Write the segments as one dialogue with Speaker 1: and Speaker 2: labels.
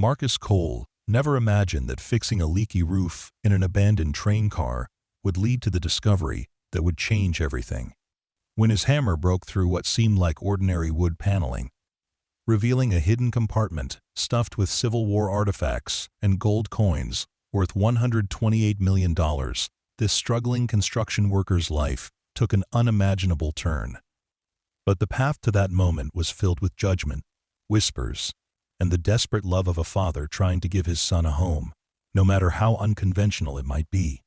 Speaker 1: Marcus Cole never imagined that fixing a leaky roof in an abandoned train car would lead to the discovery that would change everything. When his hammer broke through what seemed like ordinary wood paneling, revealing a hidden compartment stuffed with Civil War artifacts and gold coins worth $128 million, this struggling construction worker's life took an unimaginable turn. But the path to that moment was filled with judgment, whispers, and the desperate love of a father trying to give his son a home, no matter how unconventional it might be.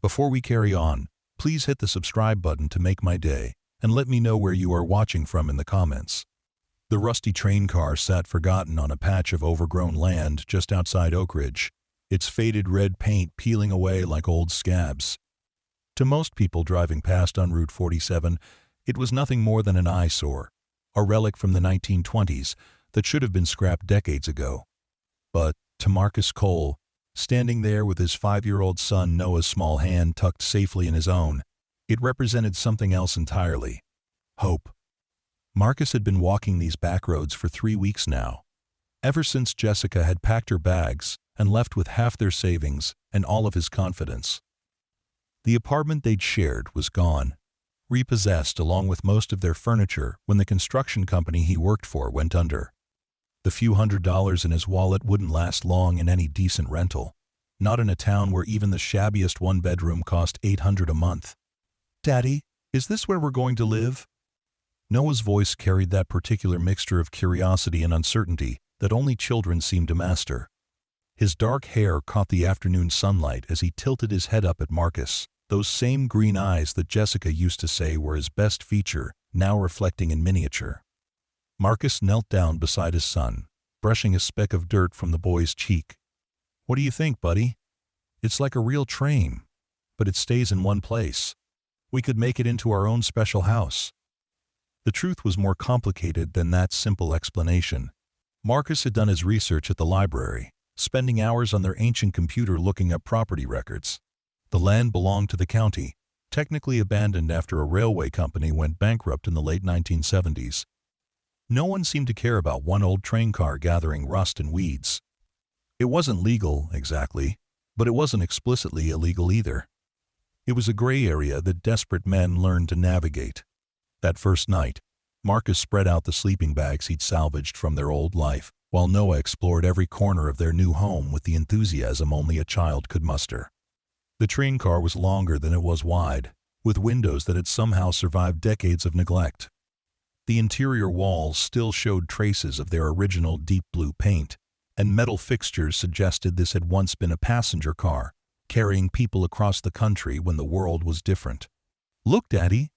Speaker 1: Before we carry on, please hit the subscribe button to make my day, and let me know where you are watching from in the comments. The rusty train car sat forgotten on a patch of overgrown land just outside Oakridge, its faded red paint peeling away like old scabs. To most people driving past on Route 47, it was nothing more than an eyesore, a relic from the 1920s that should have been scrapped decades ago. But to Marcus Cole, standing there with his 5-year-old son Noah's small hand tucked safely in his own, it represented something else entirely: hope. Marcus had been walking these back roads for 3 weeks now, ever since Jessica had packed her bags and left with half their savings and all of his confidence. The apartment they'd shared was gone, repossessed along with most of their furniture when the construction company he worked for went under. The few $100s in his wallet wouldn't last long in any decent rental, not in a town where even the shabbiest one-bedroom cost $800 a month. "Daddy, is this where we're going to live?" Noah's voice carried that particular mixture of curiosity and uncertainty that only children seem to master. His dark hair caught the afternoon sunlight as he tilted his head up at Marcus, those same green eyes that Jessica used to say were his best feature, now reflecting in miniature. Marcus knelt down beside his son, brushing a speck of dirt from the boy's cheek. "What do you think, buddy? It's like a real train, but it stays in one place. We could make it into our own special house." The truth was more complicated than that simple explanation. Marcus had done his research at the library, spending hours on their ancient computer looking up property records. The land belonged to the county, technically abandoned after a railway company went bankrupt in the late 1970s. No one seemed to care about one old train car gathering rust and weeds. It wasn't legal, exactly, but it wasn't explicitly illegal either. It was a gray area that desperate men learned to navigate. That first night, Marcus spread out the sleeping bags he'd salvaged from their old life, while Noah explored every corner of their new home with the enthusiasm only a child could muster. The train car was longer than it was wide, with windows that had somehow survived decades of neglect. The interior walls still showed traces of their original deep blue paint, and metal fixtures suggested this had once been a passenger car, carrying people across the country when the world was different. "Look, Daddy!"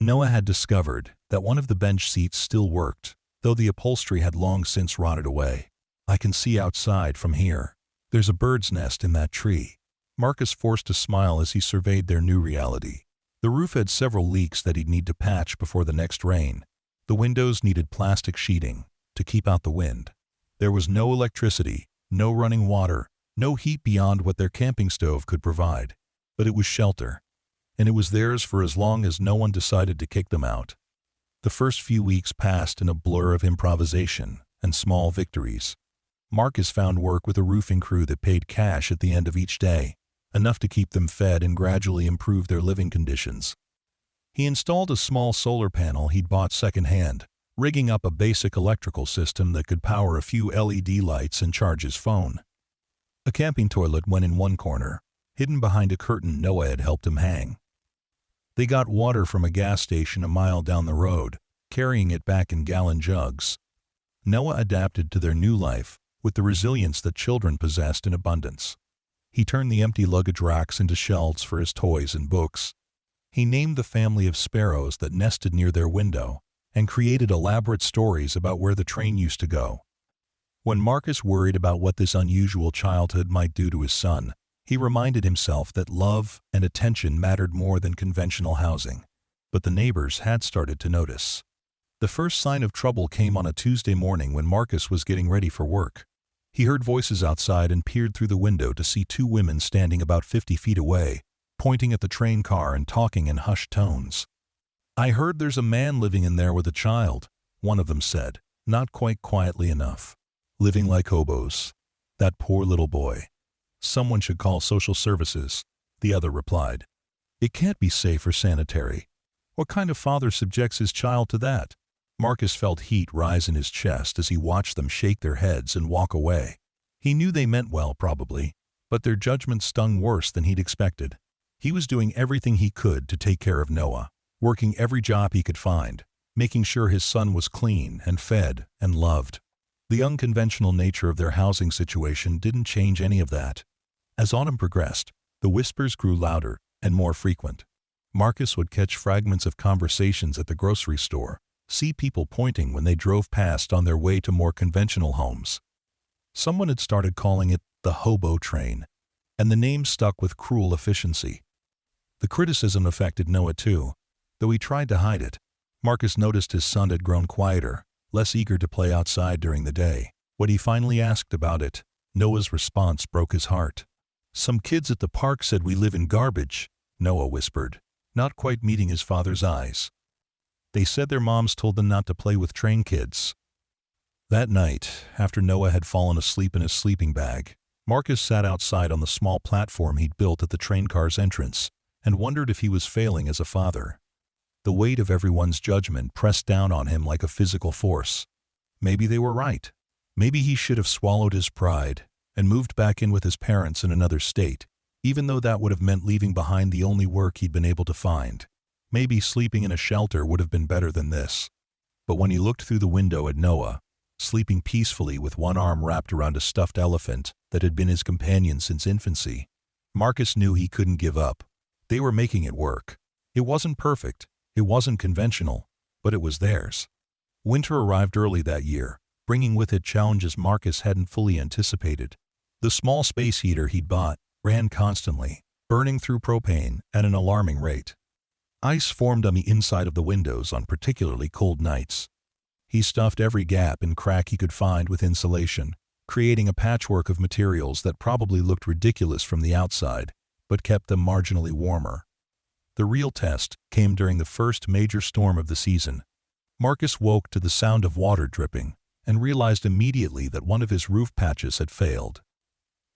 Speaker 1: Noah had discovered that one of the bench seats still worked, though the upholstery had long since rotted away. "I can see outside from here. There's a bird's nest in that tree." Marcus forced a smile as he surveyed their new reality. The roof had several leaks that he'd need to patch before the next rain. The windows needed plastic sheeting to keep out the wind. There was no electricity, no running water, no heat beyond what their camping stove could provide. But it was shelter, and it was theirs for as long as no one decided to kick them out. The first few weeks passed in a blur of improvisation and small victories. Marcus found work with a roofing crew that paid cash at the end of each day, enough to keep them fed and gradually improve their living conditions. He installed a small solar panel he'd bought secondhand, rigging up a basic electrical system that could power a few LED lights and charge his phone. A camping toilet went in one corner, hidden behind a curtain Noah had helped him hang. They got water from a gas station a mile down the road, carrying it back in gallon jugs. Noah adapted to their new life with the resilience that children possessed in abundance. He turned the empty luggage racks into shelves for his toys and books. He named the family of sparrows that nested near their window and created elaborate stories about where the train used to go. When Marcus worried about what this unusual childhood might do to his son, he reminded himself that love and attention mattered more than conventional housing. But the neighbors had started to notice. The first sign of trouble came on a Tuesday morning when Marcus was getting ready for work. He heard voices outside and peered through the window to see two women standing about 50 feet away, pointing at the train car and talking in hushed tones. "I heard there's a man living in there with a child," one of them said, not quite quietly enough. "Living like hobos," That poor little boy. Someone should call social services, the other replied. It can't be safe or sanitary. What kind of father subjects his child to that? Marcus felt heat rise in his chest as he watched them shake their heads and walk away. He knew they meant well, probably, but their judgment stung worse than he'd expected. He was doing everything he could to take care of Noah, working every job he could find, making sure his son was clean and fed and loved. The unconventional nature of their housing situation didn't change any of that. As autumn progressed, the whispers grew louder and more frequent. Marcus would catch fragments of conversations at the grocery store, see people pointing when they drove past on their way to more conventional homes. Someone had started calling it the hobo train, and the name stuck with cruel efficiency. The criticism affected Noah too, though he tried to hide it. Marcus noticed his son had grown quieter, less eager to play outside during the day. When he finally asked about it, Noah's response broke his heart. Some kids at the park said we live in garbage, Noah whispered, not quite meeting his father's eyes. They said their moms told them not to play with train kids. That night, after Noah had fallen asleep in his sleeping bag, Marcus sat outside on the small platform he'd built at the train car's entrance and wondered if he was failing as a father. The weight of everyone's judgment pressed down on him like a physical force. Maybe they were right. Maybe he should have swallowed his pride and moved back in with his parents in another state, even though that would have meant leaving behind the only work he'd been able to find. Maybe sleeping in a shelter would have been better than this. But when he looked through the window at Noah, sleeping peacefully with one arm wrapped around a stuffed elephant that had been his companion since infancy, Marcus knew he couldn't give up. They were making it work. It wasn't perfect, it wasn't conventional, but it was theirs. Winter arrived early that year, bringing with it challenges Marcus hadn't fully anticipated. The small space heater he'd bought ran constantly, burning through propane at an alarming rate. Ice formed on the inside of the windows on particularly cold nights. He stuffed every gap and crack he could find with insulation, creating a patchwork of materials that probably looked ridiculous from the outside, but kept them marginally warmer. The real test came during the first major storm of the season. Marcus woke to the sound of water dripping and realized immediately that one of his roof patches had failed.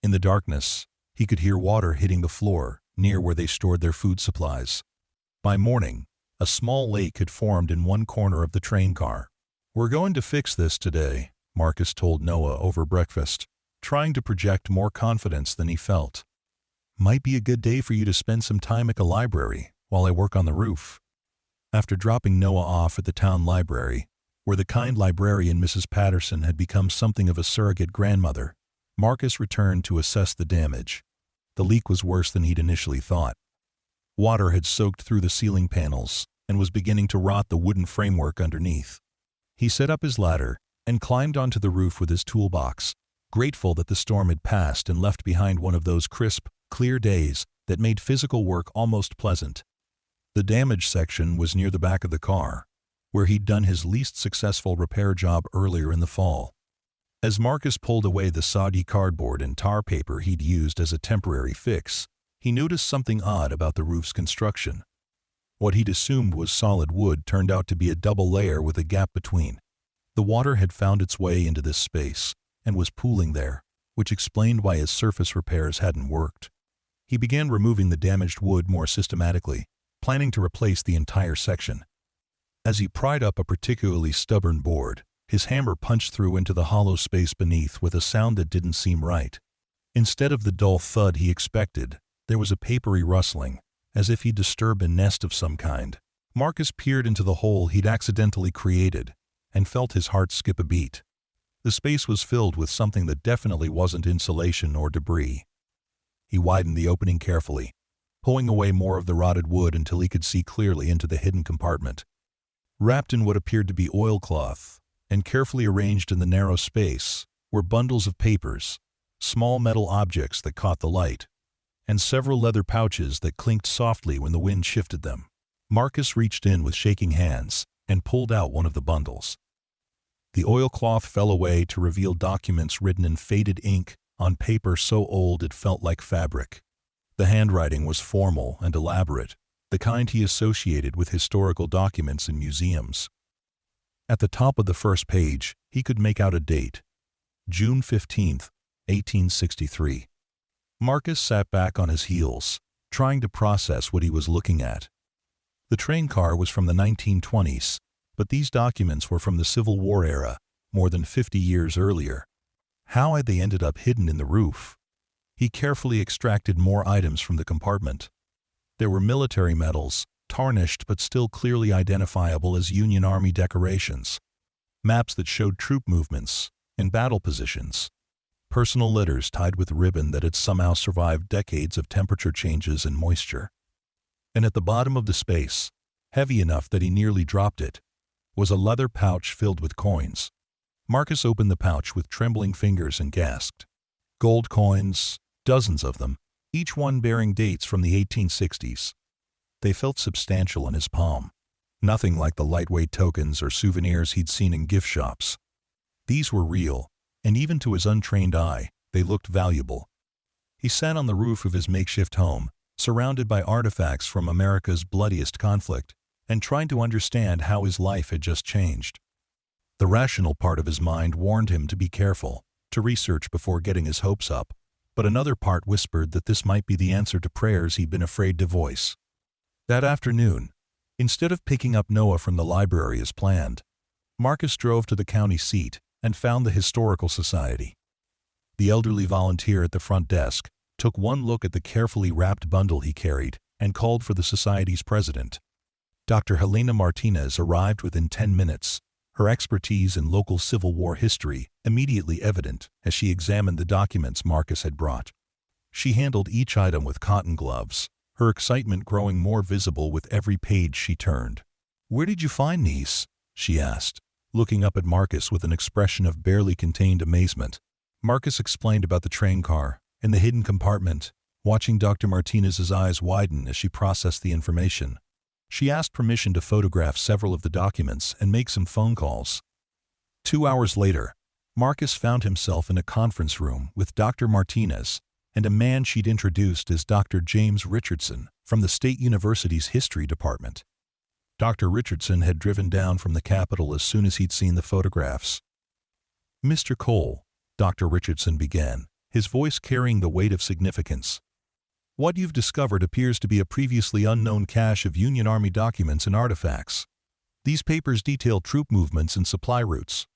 Speaker 1: In the darkness, he could hear water hitting the floor near where they stored their food supplies. By morning, a small lake had formed in one corner of the train car. "We're going to fix this today," Marcus told Noah over breakfast, trying to project more confidence than he felt. "Might be a good day for you to spend some time at the library while I work on the roof." After dropping Noah off at the town library, where the kind librarian Mrs. Patterson had become something of a surrogate grandmother, Marcus returned to assess the damage. The leak was worse than he'd initially thought. Water had soaked through the ceiling panels and was beginning to rot the wooden framework underneath. He set up his ladder and climbed onto the roof with his toolbox, grateful that the storm had passed and left behind one of those crisp, clear days that made physical work almost pleasant. The damaged section was near the back of the car, where he'd done his least successful repair job earlier in the fall. As Marcus pulled away the soggy cardboard and tar paper he'd used as a temporary fix, he noticed something odd about the roof's construction. What he'd assumed was solid wood turned out to be a double layer with a gap between. The water had found its way into this space and was pooling there, which explained why his surface repairs hadn't worked. He began removing the damaged wood more systematically, planning to replace the entire section. As he pried up a particularly stubborn board, his hammer punched through into the hollow space beneath with a sound that didn't seem right. Instead of the dull thud he expected, there was a papery rustling, as if he'd disturbed a nest of some kind. Marcus peered into the hole he'd accidentally created and felt his heart skip a beat. The space was filled with something that definitely wasn't insulation or debris. He widened the opening carefully, pulling away more of the rotted wood until he could see clearly into the hidden compartment. Wrapped in what appeared to be oilcloth and carefully arranged in the narrow space were bundles of papers, small metal objects that caught the light, and several leather pouches that clinked softly when the wind shifted them. Marcus reached in with shaking hands and pulled out one of the bundles. The oilcloth fell away to reveal documents written in faded ink on paper so old it felt like fabric. The handwriting was formal and elaborate, the kind he associated with historical documents in museums. At the top of the first page, he could make out a date, June 15th, 1863. Marcus sat back on his heels, trying to process what he was looking at. The train car was from the 1920s, but these documents were from the Civil War era, more than 50 years earlier. How had they ended up hidden in the roof? He carefully extracted more items from the compartment. There were military medals, tarnished but still clearly identifiable as Union Army decorations, maps that showed troop movements and battle positions, personal letters tied with ribbon that had somehow survived decades of temperature changes and moisture. And at the bottom of the space, heavy enough that he nearly dropped it, was a leather pouch filled with coins. Marcus opened the pouch with trembling fingers and gasped. Gold coins, dozens of them, each one bearing dates from the 1860s. They felt substantial in his palm, nothing like the lightweight tokens or souvenirs he'd seen in gift shops. These were real, and even to his untrained eye, they looked valuable. He sat on the roof of his makeshift home, surrounded by artifacts from America's bloodiest conflict, and tried to understand how his life had just changed. The rational part of his mind warned him to be careful, to research before getting his hopes up, but another part whispered that this might be the answer to prayers he'd been afraid to voice. That afternoon, instead of picking up Noah from the library as planned, Marcus drove to the county seat and found the Historical Society. The elderly volunteer at the front desk took one look at the carefully wrapped bundle he carried and called for the society's president. Dr. Helena Martinez arrived within 10 minutes, her expertise in local Civil War history immediately evident as she examined the documents Marcus had brought. She handled each item with cotton gloves, her excitement growing more visible with every page she turned. "Where did you find these?" she asked, looking up at Marcus with an expression of barely contained amazement. Marcus explained about the train car and the hidden compartment, watching Dr. Martinez's eyes widen as she processed the information. She asked permission to photograph several of the documents and make some phone calls. 2 hours later, Marcus found himself in a conference room with Dr. Martinez and a man she'd introduced as Dr. James Richardson from the State University's History Department. Dr. Richardson had driven down from the Capitol as soon as he'd seen the photographs. "Mr. Cole," Dr. Richardson began, his voice carrying the weight of significance, "what you've discovered appears to be a previously unknown cache of Union Army documents and artifacts. These papers detail troop movements and supply routes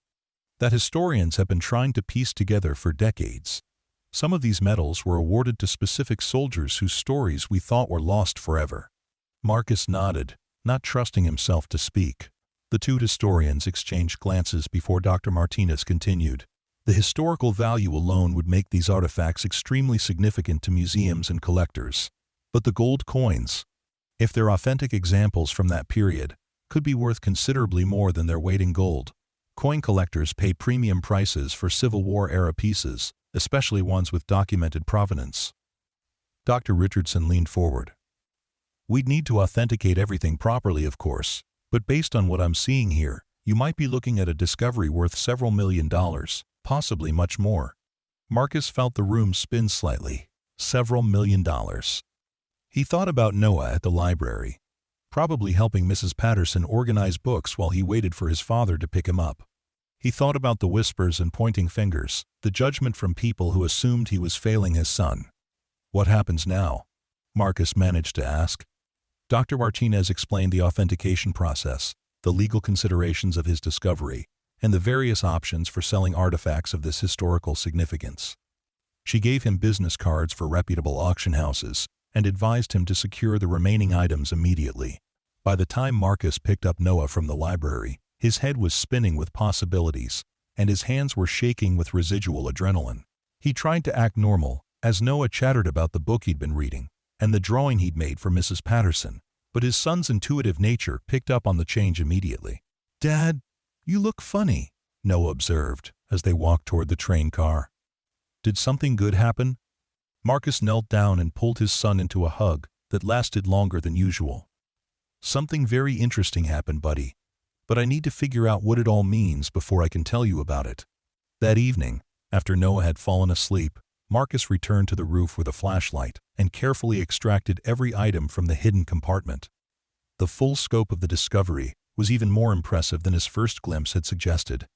Speaker 1: that historians have been trying to piece together for decades. Some of these medals were awarded to specific soldiers whose stories we thought were lost forever." Marcus nodded, not trusting himself to speak. The two historians exchanged glances before Dr. Martinez continued. "The historical value alone would make these artifacts extremely significant to museums and collectors. But the gold coins, if they're authentic examples from that period, could be worth considerably more than their weight in gold. Coin collectors pay premium prices for Civil War-era pieces, especially ones with documented provenance." Dr. Richardson leaned forward. "We'd need to authenticate everything properly, of course, but based on what I'm seeing here, you might be looking at a discovery worth several $1,000,000, possibly much more." Marcus felt the room spin slightly. Several $1,000,000. He thought about Noah at the library, probably helping Mrs. Patterson organize books while he waited for his father to pick him up. He thought about the whispers and pointing fingers, the judgment from people who assumed he was failing his son. "What happens now?" Marcus managed to ask. Dr. Martinez explained the authentication process, the legal considerations of his discovery, and the various options for selling artifacts of this historical significance. She gave him business cards for reputable auction houses and advised him to secure the remaining items immediately. By the time Marcus picked up Noah from the library, his head was spinning with possibilities, and his hands were shaking with residual adrenaline. He tried to act normal as Noah chattered about the book he'd been reading and the drawing he'd made for Mrs. Patterson, but his son's intuitive nature picked up on the change immediately. "Dad, you look funny," Noah observed as they walked toward the train car. "Did something good happen?" Marcus knelt down and pulled his son into a hug that lasted longer than usual. "Something very interesting happened, buddy, but I need to figure out what it all means before I can tell you about it." That evening, after Noah had fallen asleep, Marcus returned to the roof with a flashlight and carefully extracted every item from the hidden compartment. The full scope of the discovery was even more impressive than his first glimpse had suggested.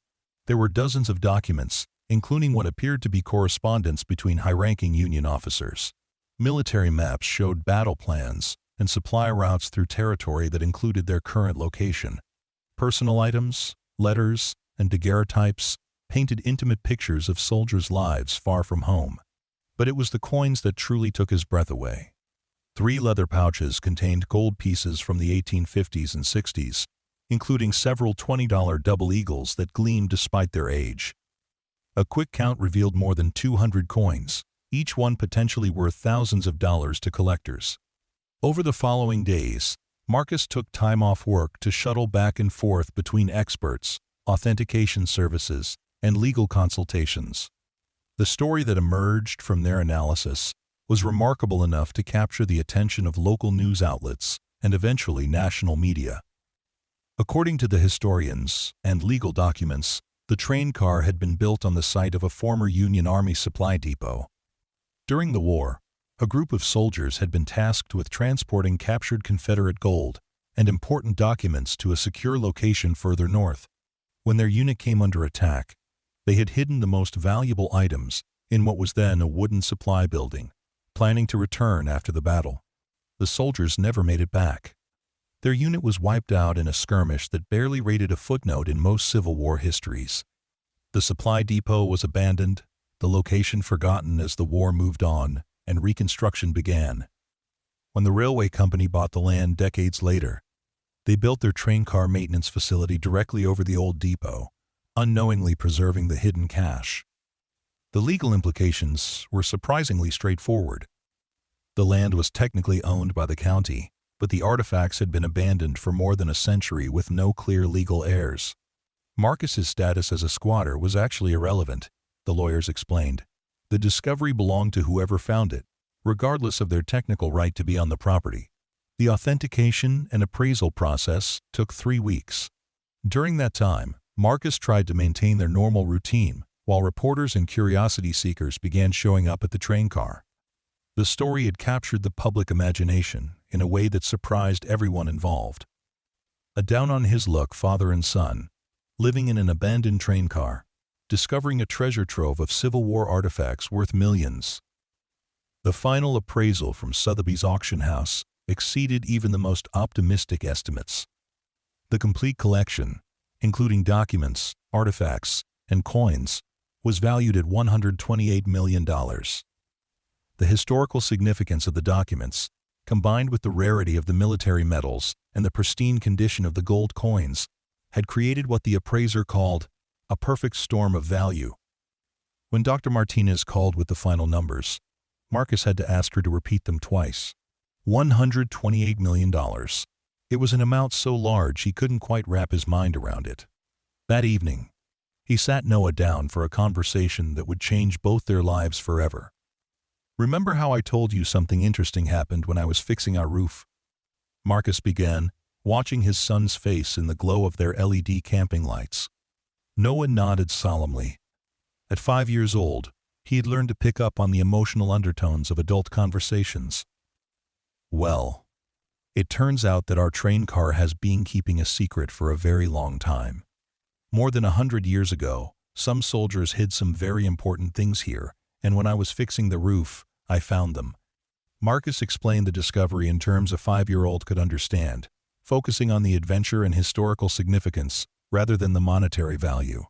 Speaker 1: There were dozens of documents, including what appeared to be correspondence between high-ranking Union officers. Military maps showed battle plans and supply routes through territory that included their current location. Personal items, letters, and daguerreotypes painted intimate pictures of soldiers' lives far from home. But it was the coins that truly took his breath away. 3 leather pouches contained gold pieces from the 1850s and 60s, including several $20 double eagles that gleamed despite their age. A quick count revealed more than 200 coins, each one potentially worth thousands of dollars to collectors. Over the following days, Marcus took time off work to shuttle back and forth between experts, authentication services, and legal consultations. The story that emerged from their analysis was remarkable enough to capture the attention of local news outlets and eventually national media. According to the historians and legal documents, the train car had been built on the site of a former Union Army supply depot. During the war, a group of soldiers had been tasked with transporting captured Confederate gold and important documents to a secure location further north. When their unit came under attack, they had hidden the most valuable items in what was then a wooden supply building, planning to return after the battle. The soldiers never made it back. Their unit was wiped out in a skirmish that barely rated a footnote in most Civil War histories. The supply depot was abandoned, the location forgotten as the war moved on and reconstruction began. When the railway company bought the land decades later, they built their train car maintenance facility directly over the old depot, unknowingly preserving the hidden cache. The legal implications were surprisingly straightforward. The land was technically owned by the county, but the artifacts had been abandoned for more than a century with no clear legal heirs. Marcus's status as a squatter was actually irrelevant, the lawyers explained. The discovery belonged to whoever found it, regardless of their technical right to be on the property. The authentication and appraisal process took 3 weeks. During that time, Marcus tried to maintain their normal routine, while reporters and curiosity seekers began showing up at the train car. The story had captured the public imagination in a way that surprised everyone involved. A down-on-his-luck father and son, living in an abandoned train car, discovering a treasure trove of Civil War artifacts worth millions. The final appraisal from Sotheby's auction house exceeded even the most optimistic estimates. The complete collection, including documents, artifacts, and coins, was valued at $128 million. The historical significance of the documents, combined with the rarity of the military medals and the pristine condition of the gold coins, had created what the appraiser called a perfect storm of value. When Dr. Martinez called with the final numbers, Marcus had to ask her to repeat them twice. $128 million. It was an amount so large he couldn't quite wrap his mind around it. That evening, he sat Noah down for a conversation that would change both their lives forever. "Remember how I told you something interesting happened when I was fixing our roof?" Marcus began, watching his son's face in the glow of their LED camping lights. Noah nodded solemnly. At 5 years old, he had learned to pick up on the emotional undertones of adult conversations. "Well, it turns out that our train car has been keeping a secret for a very long time. More than 100 years ago, some soldiers hid some very important things here, and when I was fixing the roof, I found them." Marcus explained the discovery in terms a 5-year-old could understand, focusing on the adventure and historical significance rather than the monetary value.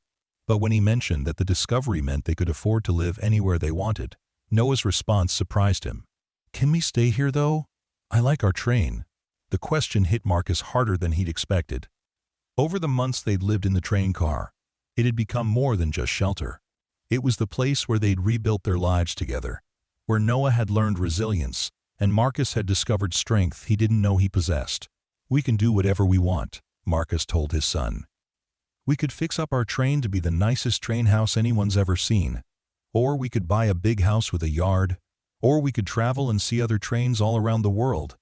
Speaker 1: But when he mentioned that the discovery meant they could afford to live anywhere they wanted, Noah's response surprised him. "Can we stay here, though? I like our train." The question hit Marcus harder than he'd expected. Over the months they'd lived in the train car, it had become more than just shelter. It was the place where they'd rebuilt their lives together, where Noah had learned resilience, and Marcus had discovered strength he didn't know he possessed. "We can do whatever we want," Marcus told his son. "We could fix up our train to be the nicest train house anyone's ever seen. Or we could buy a big house with a yard. Or we could travel and see other trains all around the world.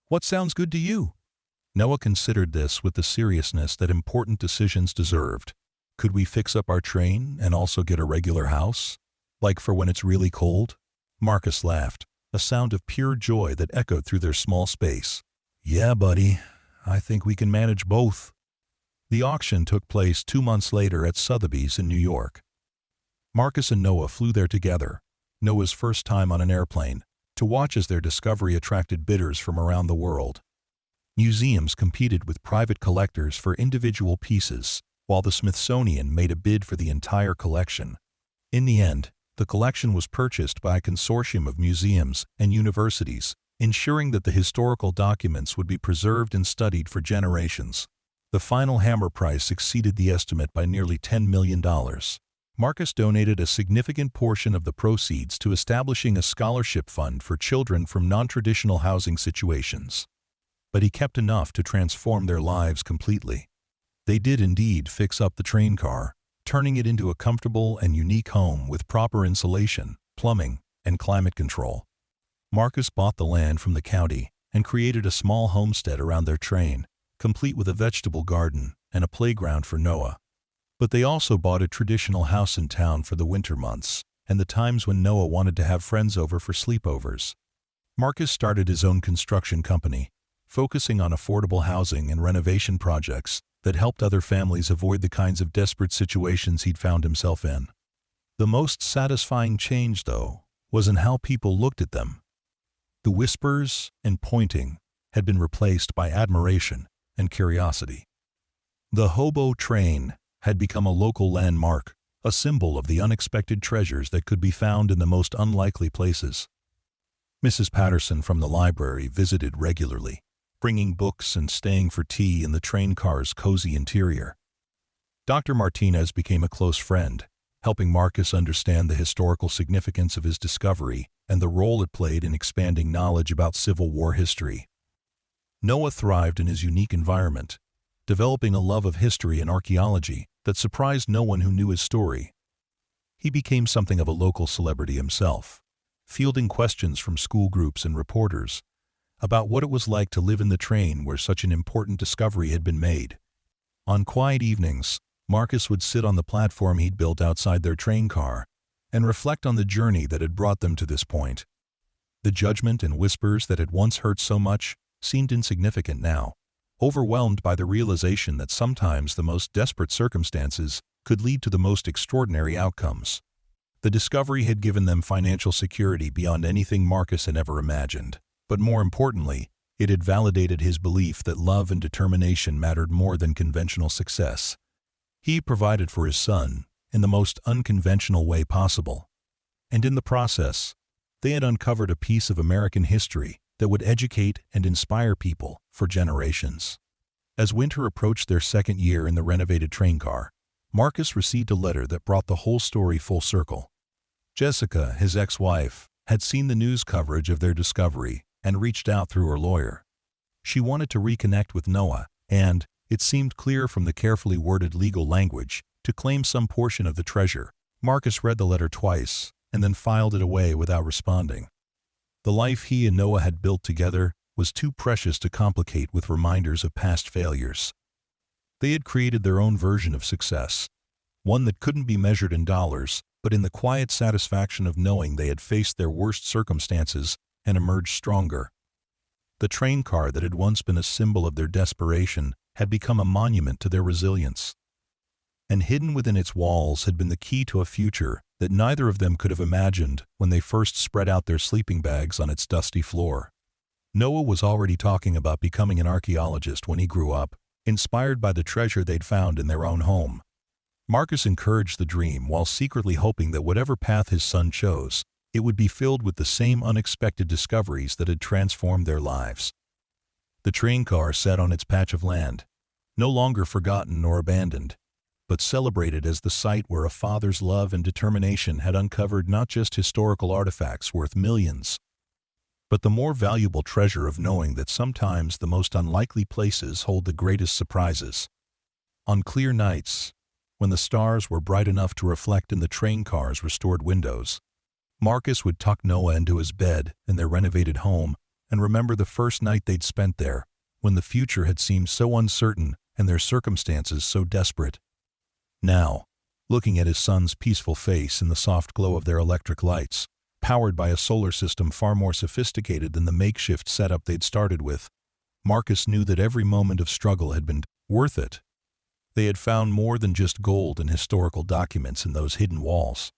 Speaker 1: What sounds good to you?" Noah considered this with the seriousness that important decisions deserved. "Could we fix up our train and also get a regular house? Like for when it's really cold?" Marcus laughed, a sound of pure joy that echoed through their small space. "Yeah, buddy, I think we can manage both." The auction took place 2 months later at Sotheby's in New York. Marcus and Noah flew there together, Noah's first time on an airplane, to watch as their discovery attracted bidders from around the world. Museums competed with private collectors for individual pieces, while the Smithsonian made a bid for the entire collection. In the end, the collection was purchased by a consortium of museums and universities, ensuring that the historical documents would be preserved and studied for generations. The final hammer price exceeded the estimate by nearly $10 million. Marcus donated a significant portion of the proceeds to establishing a scholarship fund for children from non-traditional housing situations. But he kept enough to transform their lives completely. They did indeed fix up the train car, turning it into a comfortable and unique home with proper insulation, plumbing, and climate control. Marcus bought the land from the county and created a small homestead around their train, complete with a vegetable garden and a playground for Noah. But they also bought a traditional house in town for the winter months and the times when Noah wanted to have friends over for sleepovers. Marcus started his own construction company, focusing on affordable housing and renovation projects that helped other families avoid the kinds of desperate situations he'd found himself in. The most satisfying change, though, was in how people looked at them. The whispers and pointing had been replaced by admiration and curiosity. The hobo train had become a local landmark, a symbol of the unexpected treasures that could be found in the most unlikely places. Mrs. Patterson from the library visited regularly, bringing books and staying for tea in the train car's cozy interior. Dr. Martinez became a close friend, helping Marcus understand the historical significance of his discovery and the role it played in expanding knowledge about Civil War history. Noah thrived in his unique environment, developing a love of history and archaeology that surprised no one who knew his story. He became something of a local celebrity himself, fielding questions from school groups and reporters about what it was like to live in the train where such an important discovery had been made. On quiet evenings, Marcus would sit on the platform he'd built outside their train car and reflect on the journey that had brought them to this point. The judgment and whispers that had once hurt so much seemed insignificant now, overwhelmed by the realization that sometimes the most desperate circumstances could lead to the most extraordinary outcomes. The discovery had given them financial security beyond anything Marcus had ever imagined, but more importantly, it had validated his belief that love and determination mattered more than conventional success. He provided for his son in the most unconventional way possible, and in the process, they had uncovered a piece of American history that would educate and inspire people for generations. As winter approached their second year in the renovated train car, Marcus received a letter that brought the whole story full circle. Jessica, his ex-wife, had seen the news coverage of their discovery and reached out through her lawyer. She wanted to reconnect with Noah, and, it seemed clear from the carefully worded legal language, to claim some portion of the treasure. Marcus read the letter twice and then filed it away without responding. The life he and Noah had built together was too precious to complicate with reminders of past failures. They had created their own version of success, one that couldn't be measured in dollars, but in the quiet satisfaction of knowing they had faced their worst circumstances and emerged stronger. The train car that had once been a symbol of their desperation had become a monument to their resilience. And hidden within its walls had been the key to a future that neither of them could have imagined when they first spread out their sleeping bags on its dusty floor. Noah was already talking about becoming an archaeologist when he grew up, inspired by the treasure they'd found in their own home. Marcus encouraged the dream while secretly hoping that whatever path his son chose, it would be filled with the same unexpected discoveries that had transformed their lives. The train car sat on its patch of land, no longer forgotten nor abandoned, but celebrated as the site where a father's love and determination had uncovered not just historical artifacts worth millions, but the more valuable treasure of knowing that sometimes the most unlikely places hold the greatest surprises. On clear nights, when the stars were bright enough to reflect in the train car's restored windows, Marcus would tuck Noah into his bed in their renovated home and remember the first night they'd spent there, when the future had seemed so uncertain and their circumstances so desperate. Now, looking at his son's peaceful face in the soft glow of their electric lights, powered by a solar system far more sophisticated than the makeshift setup they'd started with, Marcus knew that every moment of struggle had been worth it. They had found more than just gold and historical documents in those hidden walls.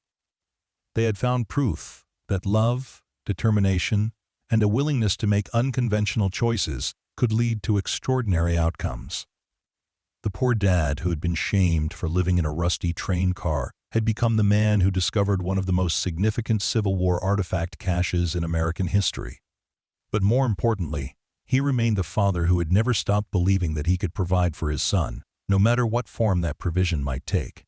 Speaker 1: They had found proof that love, determination, and a willingness to make unconventional choices could lead to extraordinary outcomes. The poor dad, who had been shamed for living in a rusty train car, had become the man who discovered one of the most significant Civil War artifact caches in American history. But more importantly, he remained the father who had never stopped believing that he could provide for his son, no matter what form that provision might take.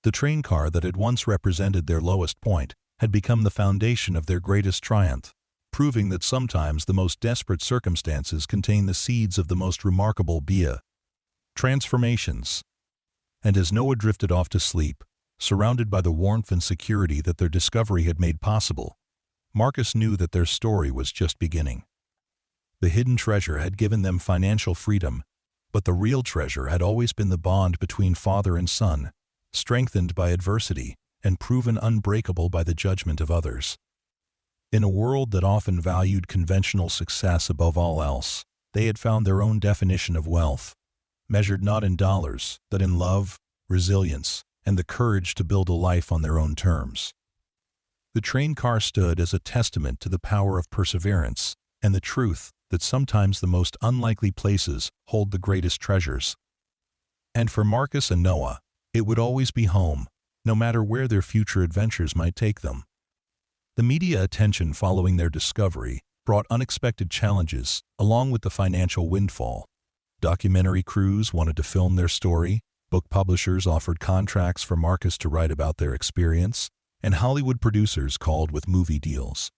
Speaker 1: The train car that had once represented their lowest point had become the foundation of their greatest triumph, proving that sometimes the most desperate circumstances contain the seeds of the most remarkable transformations. And as Noah drifted off to sleep, surrounded by the warmth and security that their discovery had made possible, Marcus knew that their story was just beginning. The hidden treasure had given them financial freedom, but the real treasure had always been the bond between father and son, strengthened by adversity and proven unbreakable by the judgment of others. In a world that often valued conventional success above all else, they had found their own definition of wealth, measured not in dollars, but in love, resilience, and the courage to build a life on their own terms. The train car stood as a testament to the power of perseverance and the truth that sometimes the most unlikely places hold the greatest treasures. And for Marcus and Noah, it would always be home, no matter where their future adventures might take them. The media attention following their discovery brought unexpected challenges, along with the financial windfall. Documentary crews wanted to film their story, book publishers offered contracts for Marcus to write about their experience, and Hollywood producers called with movie deals.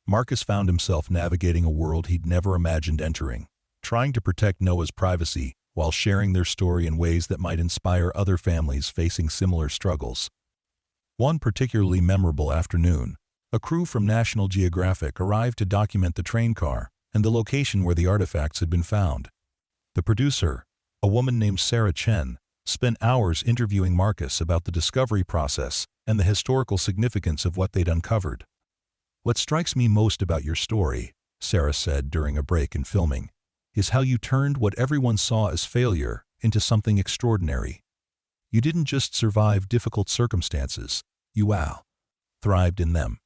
Speaker 1: Marcus found himself navigating a world he'd never imagined entering, trying to protect Noah's privacy while sharing their story in ways that might inspire other families facing similar struggles. One particularly memorable afternoon, a crew from National Geographic arrived to document the train car and the location where the artifacts had been found. The producer, a woman named Sarah Chen, spent hours interviewing Marcus about the discovery process and the historical significance of what they'd uncovered. "What strikes me most about your story," Sarah said during a break in filming, "is how you turned what everyone saw as failure into something extraordinary. You didn't just survive difficult circumstances, you thrived in them."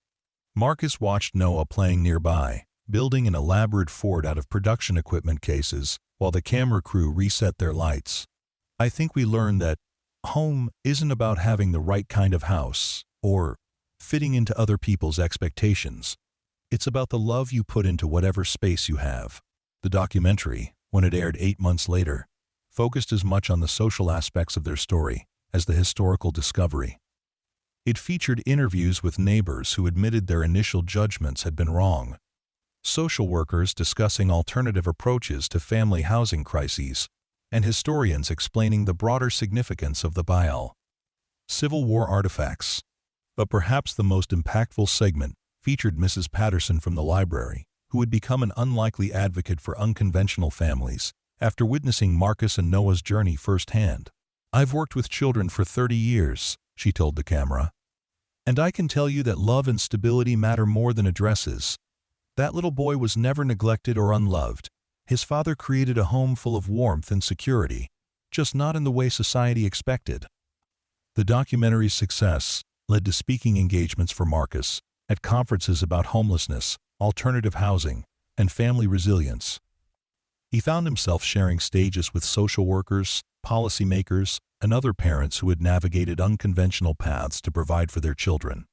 Speaker 1: Marcus watched Noah playing nearby, building an elaborate fort out of production equipment cases while the camera crew reset their lights. "I think we learned that home isn't about having the right kind of house or fitting into other people's expectations. It's about the love you put into whatever space you have." The documentary, when it aired 8 months later, focused as much on the social aspects of their story as the historical discovery. It featured interviews with neighbors who admitted their initial judgments had been wrong, social workers discussing alternative approaches to family housing crises, and historians explaining the broader significance of the Civil War artifacts. But perhaps the most impactful segment featured Mrs. Patterson from the library, who had become an unlikely advocate for unconventional families after witnessing Marcus and Noah's journey firsthand. "I've worked with children for 30 years, she told the camera. "And I can tell you that love and stability matter more than addresses. That little boy was never neglected or unloved. His father created a home full of warmth and security, just not in the way society expected." The documentary's success led to speaking engagements for Marcus at conferences about homelessness, alternative housing, and family resilience. He found himself sharing stages with social workers, policymakers, and other parents who had navigated unconventional paths to provide for their children.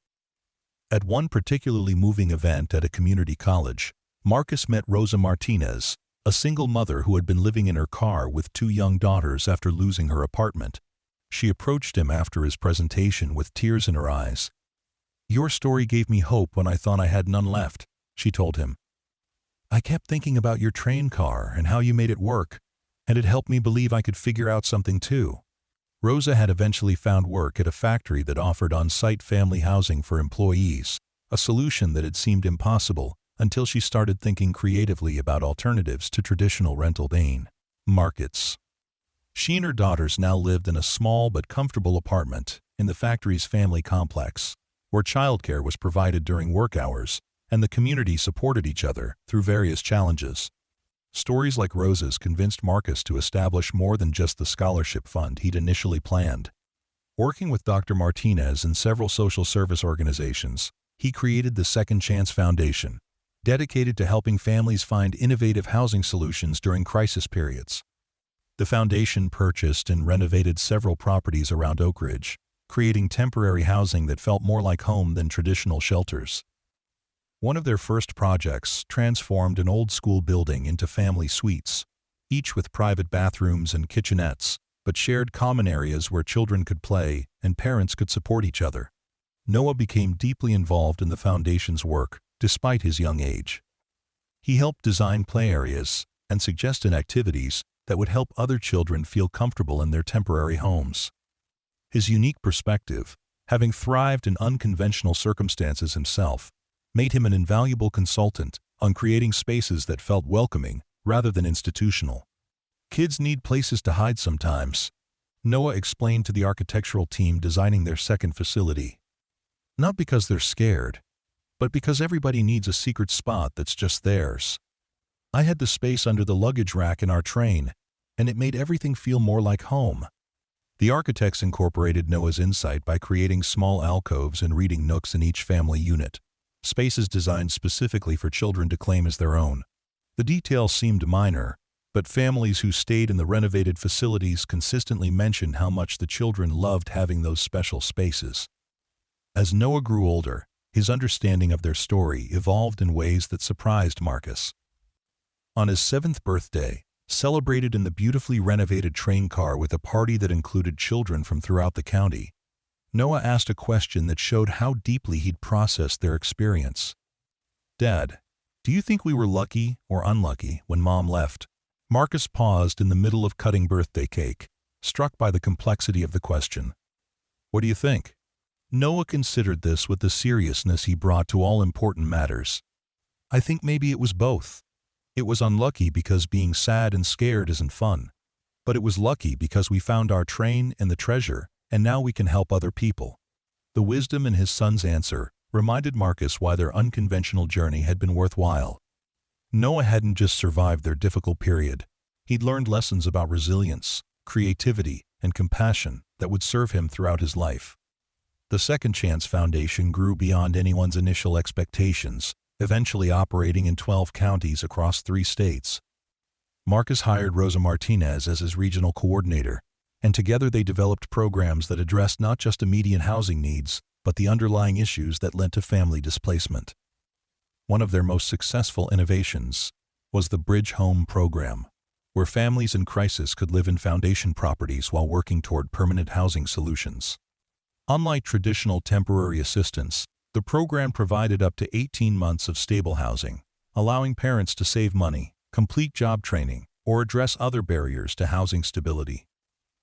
Speaker 1: At one particularly moving event at a community college, Marcus met Rosa Martinez, a single mother who had been living in her car with 2 young daughters after losing her apartment. She approached him after his presentation with tears in her eyes. "Your story gave me hope when I thought I had none left," she told him. "I kept thinking about your train car and how you made it work, and it helped me believe I could figure out something too." Rosa had eventually found work at a factory that offered on-site family housing for employees, a solution that had seemed impossible until she started thinking creatively about alternatives to traditional rental markets. She and her daughters now lived in a small but comfortable apartment in the factory's family complex, where childcare was provided during work hours, and the community supported each other through various challenges. Stories like Rosa's convinced Marcus to establish more than just the scholarship fund he'd initially planned. Working with Dr. Martinez and several social service organizations, he created the Second Chance Foundation, dedicated to helping families find innovative housing solutions during crisis periods. The foundation purchased and renovated several properties around Oakridge, creating temporary housing that felt more like home than traditional shelters. One of their first projects transformed an old-school building into family suites, each with private bathrooms and kitchenettes, but shared common areas where children could play and parents could support each other. Noah became deeply involved in the foundation's work, despite his young age. He helped design play areas and suggested activities that would help other children feel comfortable in their temporary homes. His unique perspective, having thrived in unconventional circumstances himself, made him an invaluable consultant on creating spaces that felt welcoming rather than institutional. Kids need places to hide sometimes, Noah explained to the architectural team designing their second facility. Not because they're scared, but because everybody needs a secret spot that's just theirs. I had the space under the luggage rack in our train, and it made everything feel more like home. The architects incorporated Noah's insight by creating small alcoves and reading nooks in each family unit, spaces designed specifically for children to claim as their own. The details seemed minor, but families who stayed in the renovated facilities consistently mentioned how much the children loved having those special spaces. As Noah grew older, his understanding of their story evolved in ways that surprised Marcus. On his 7th birthday, celebrated in the beautifully renovated train car with a party that included children from throughout the county, Noah asked a question that showed how deeply he'd processed their experience. "Dad, do you think we were lucky or unlucky when Mom left?" Marcus paused in the middle of cutting birthday cake, struck by the complexity of the question. "What do you think?" Noah considered this with the seriousness he brought to all important matters. "I think maybe it was both. It was unlucky because being sad and scared isn't fun. But it was lucky because we found our train and the treasure, and now we can help other people." The wisdom in his son's answer reminded Marcus why their unconventional journey had been worthwhile. Noah hadn't just survived their difficult period. He'd learned lessons about resilience, creativity, and compassion that would serve him throughout his life. The Second Chance Foundation grew beyond anyone's initial expectations, eventually operating in 12 counties across 3 states. Marcus hired Rosa Martinez as his regional coordinator, and together they developed programs that addressed not just immediate housing needs, but the underlying issues that led to family displacement. One of their most successful innovations was the Bridge Home program, where families in crisis could live in foundation properties while working toward permanent housing solutions. Unlike traditional temporary assistance, the program provided up to 18 months of stable housing, allowing parents to save money, complete job training, or address other barriers to housing stability.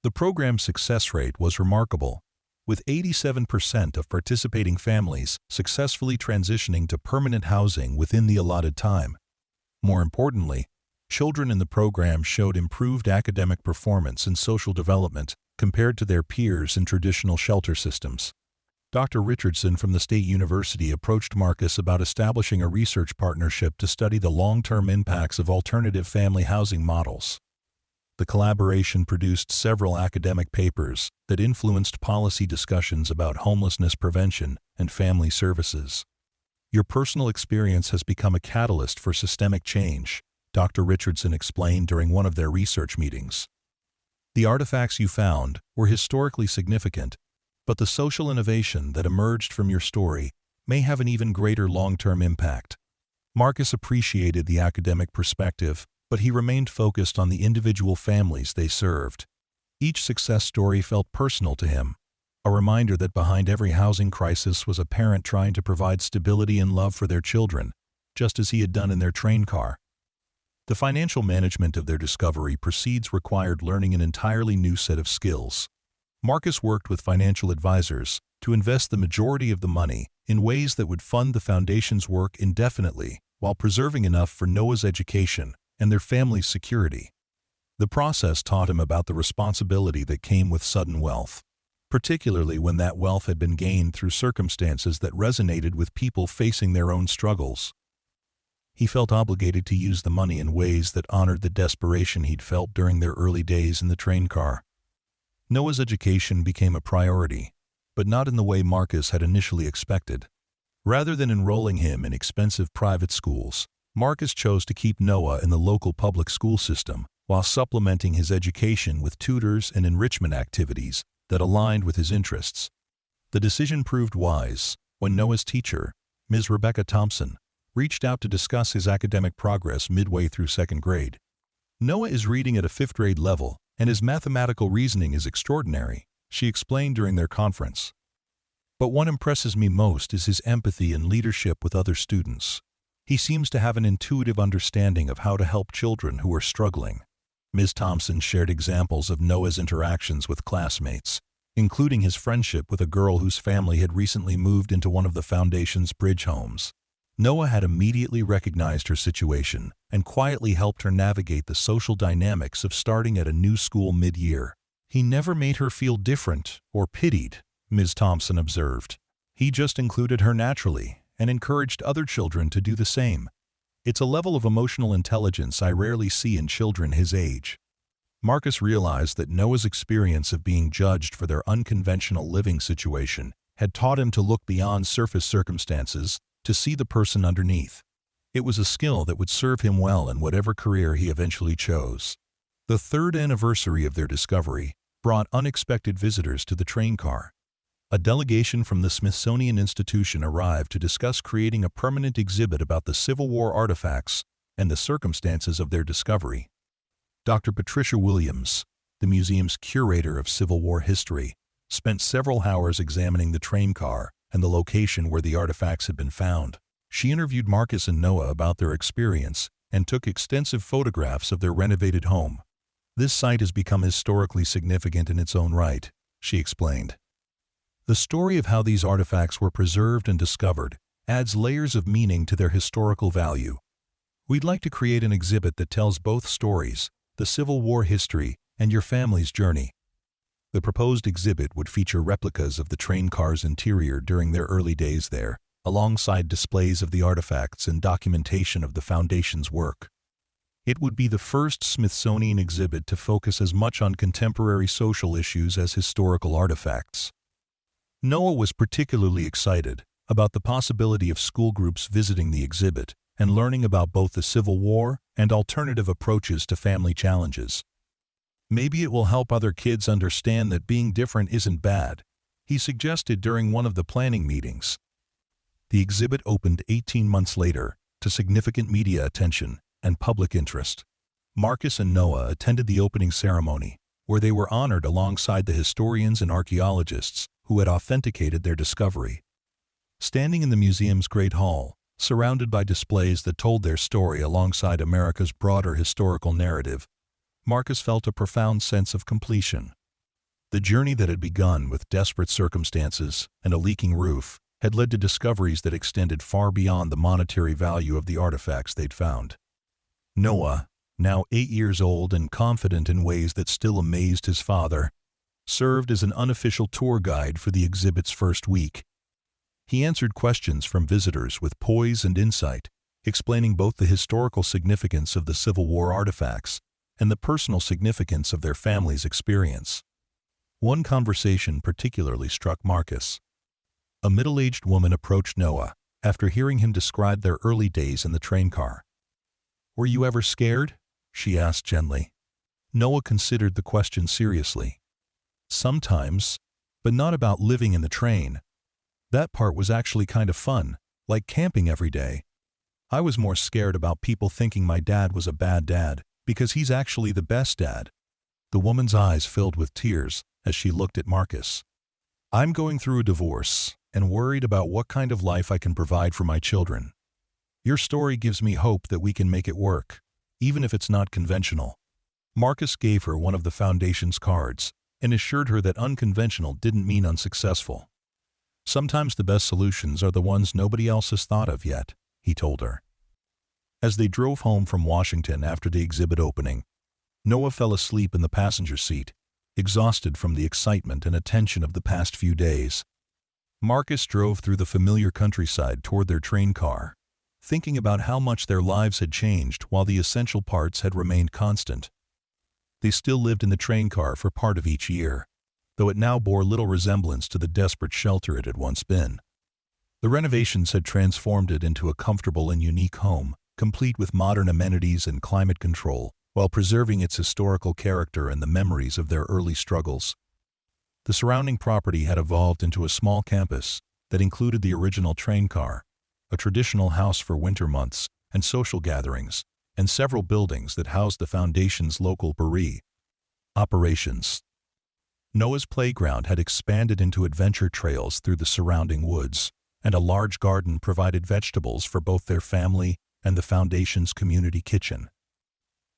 Speaker 1: The program's success rate was remarkable, with 87% of participating families successfully transitioning to permanent housing within the allotted time. More importantly, children in the program showed improved academic performance and social development compared to their peers in traditional shelter systems. Dr. Richardson from the State University approached Marcus about establishing a research partnership to study the long-term impacts of alternative family housing models. The collaboration produced several academic papers that influenced policy discussions about homelessness prevention and family services. "Your personal experience has become a catalyst for systemic change," Dr. Richardson explained during one of their research meetings. "The artifacts you found were historically significant, but the social innovation that emerged from your story may have an even greater long-term impact." Marcus appreciated the academic perspective, but he remained focused on the individual families they served. Each success story felt personal to him, a reminder that behind every housing crisis was a parent trying to provide stability and love for their children, just as he had done in their train car. The financial management of their discovery proceeds required learning an entirely new set of skills. Marcus worked with financial advisors to invest the majority of the money in ways that would fund the foundation's work indefinitely while preserving enough for Noah's education and their family's security. The process taught him about the responsibility that came with sudden wealth, particularly when that wealth had been gained through circumstances that resonated with people facing their own struggles. He felt obligated to use the money in ways that honored the desperation he'd felt during their early days in the train car. Noah's education became a priority, but not in the way Marcus had initially expected. Rather than enrolling him in expensive private schools, Marcus chose to keep Noah in the local public school system while supplementing his education with tutors and enrichment activities that aligned with his interests. The decision proved wise when Noah's teacher, Ms. Rebecca Thompson, reached out to discuss his academic progress midway through second grade. "Noah is reading at a fifth-grade level, and his mathematical reasoning is extraordinary," she explained during their conference. "But what impresses me most is his empathy and leadership with other students. He seems to have an intuitive understanding of how to help children who are struggling." Ms. Thompson shared examples of Noah's interactions with classmates, including his friendship with a girl whose family had recently moved into one of the foundation's bridge homes. Noah had immediately recognized her situation and quietly helped her navigate the social dynamics of starting at a new school mid-year. "He never made her feel different or pitied," Ms. Thompson observed. "He just included her naturally and encouraged other children to do the same. It's a level of emotional intelligence I rarely see in children his age." Marcus realized that Noah's experience of being judged for their unconventional living situation had taught him to look beyond surface circumstances to see the person underneath. It was a skill that would serve him well in whatever career he eventually chose. The third anniversary of their discovery brought unexpected visitors to the train car. A delegation from the Smithsonian Institution arrived to discuss creating a permanent exhibit about the Civil War artifacts and the circumstances of their discovery. Dr. Patricia Williams, the museum's curator of Civil War history, spent several hours examining the train car and the location where the artifacts had been found. She interviewed Marcus and Noah about their experience and took extensive photographs of their renovated home. "This site has become historically significant in its own right," she explained. "The story of how these artifacts were preserved and discovered adds layers of meaning to their historical value. We'd like to create an exhibit that tells both stories, the Civil War history and your family's journey." The proposed exhibit would feature replicas of the train car's interior during their early days there, alongside displays of the artifacts and documentation of the Foundation's work. It would be the first Smithsonian exhibit to focus as much on contemporary social issues as historical artifacts. Noah was particularly excited about the possibility of school groups visiting the exhibit and learning about both the Civil War and alternative approaches to family challenges. "Maybe it will help other kids understand that being different isn't bad," he suggested during one of the planning meetings. The exhibit opened 18 months later to significant media attention and public interest. Marcus and Noah attended the opening ceremony, where they were honored alongside the historians and archaeologists who had authenticated their discovery. Standing in the museum's Great Hall, surrounded by displays that told their story alongside America's broader historical narrative, Marcus felt a profound sense of completion. The journey that had begun with desperate circumstances and a leaking roof had led to discoveries that extended far beyond the monetary value of the artifacts they'd found. Noah, now 8 years old and confident in ways that still amazed his father, served as an unofficial tour guide for the exhibit's first week. He answered questions from visitors with poise and insight, explaining both the historical significance of the Civil War artifacts and the personal significance of their family's experience. One conversation particularly struck Marcus. A middle-aged woman approached Noah after hearing him describe their early days in the train car. "Were you ever scared?" she asked gently. Noah considered the question seriously. "Sometimes, but not about living in the train. That part was actually kind of fun, like camping every day. I was more scared about people thinking my dad was a bad dad, because he's actually the best dad." The woman's eyes filled with tears as she looked at Marcus. "I'm going through a divorce and worried about what kind of life I can provide for my children. Your story gives me hope that we can make it work, even if it's not conventional." Marcus gave her one of the Foundation's cards and assured her that unconventional didn't mean unsuccessful. "Sometimes the best solutions are the ones nobody else has thought of yet," he told her. As they drove home from Washington after the exhibit opening, Noah fell asleep in the passenger seat, exhausted from the excitement and attention of the past few days. Marcus drove through the familiar countryside toward their train car, thinking about how much their lives had changed while the essential parts had remained constant. They still lived in the train car for part of each year, though it now bore little resemblance to the desperate shelter it had once been. The renovations had transformed it into a comfortable and unique home, complete with modern amenities and climate control, while preserving its historical character and the memories of their early struggles. The surrounding property had evolved into a small campus that included the original train car, a traditional house for winter months and social gatherings, and several buildings that housed the Foundation's local brewery operations. Noah's playground had expanded into adventure trails through the surrounding woods, and a large garden provided vegetables for both their family and the Foundation's community kitchen.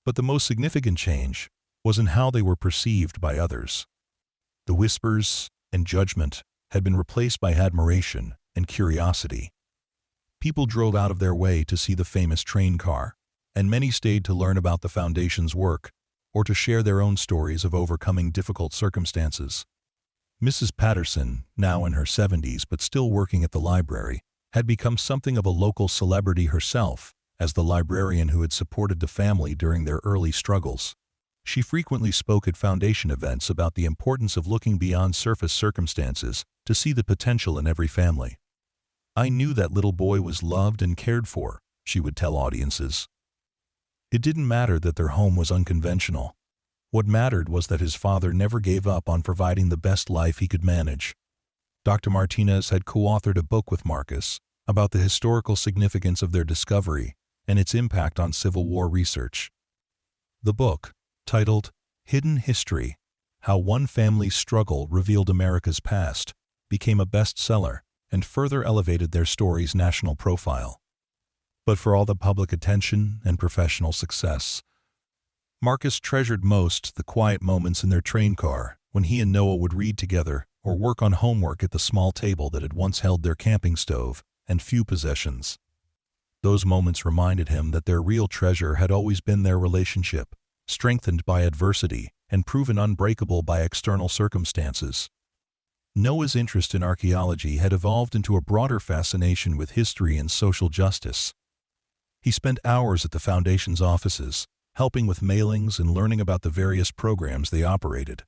Speaker 1: But the most significant change was in how they were perceived by others. The whispers and judgment had been replaced by admiration and curiosity. People drove out of their way to see the famous train car, and many stayed to learn about the Foundation's work or to share their own stories of overcoming difficult circumstances. Mrs. Patterson, now in her 70s but still working at the library, had become something of a local celebrity herself as the librarian who had supported the family during their early struggles. She frequently spoke at Foundation events about the importance of looking beyond surface circumstances to see the potential in every family. "I knew that little boy was loved and cared for," she would tell audiences. It didn't matter that their home was unconventional. What mattered was that his father never gave up on providing the best life he could manage. Dr. Martinez had co-authored a book with Marcus about the historical significance of their discovery and its impact on Civil War research. The book, titled Hidden History: How One Family's Struggle Revealed America's Past, became a bestseller and further elevated their story's national profile. But for all the public attention and professional success, Marcus treasured most the quiet moments in their train car when he and Noah would read together or work on homework at the small table that had once held their camping stove and few possessions. Those moments reminded him that their real treasure had always been their relationship, strengthened by adversity and proven unbreakable by external circumstances. Noah's interest in archaeology had evolved into a broader fascination with history and social justice. He spent hours at the Foundation's offices, helping with mailings and learning about the various programs they operated.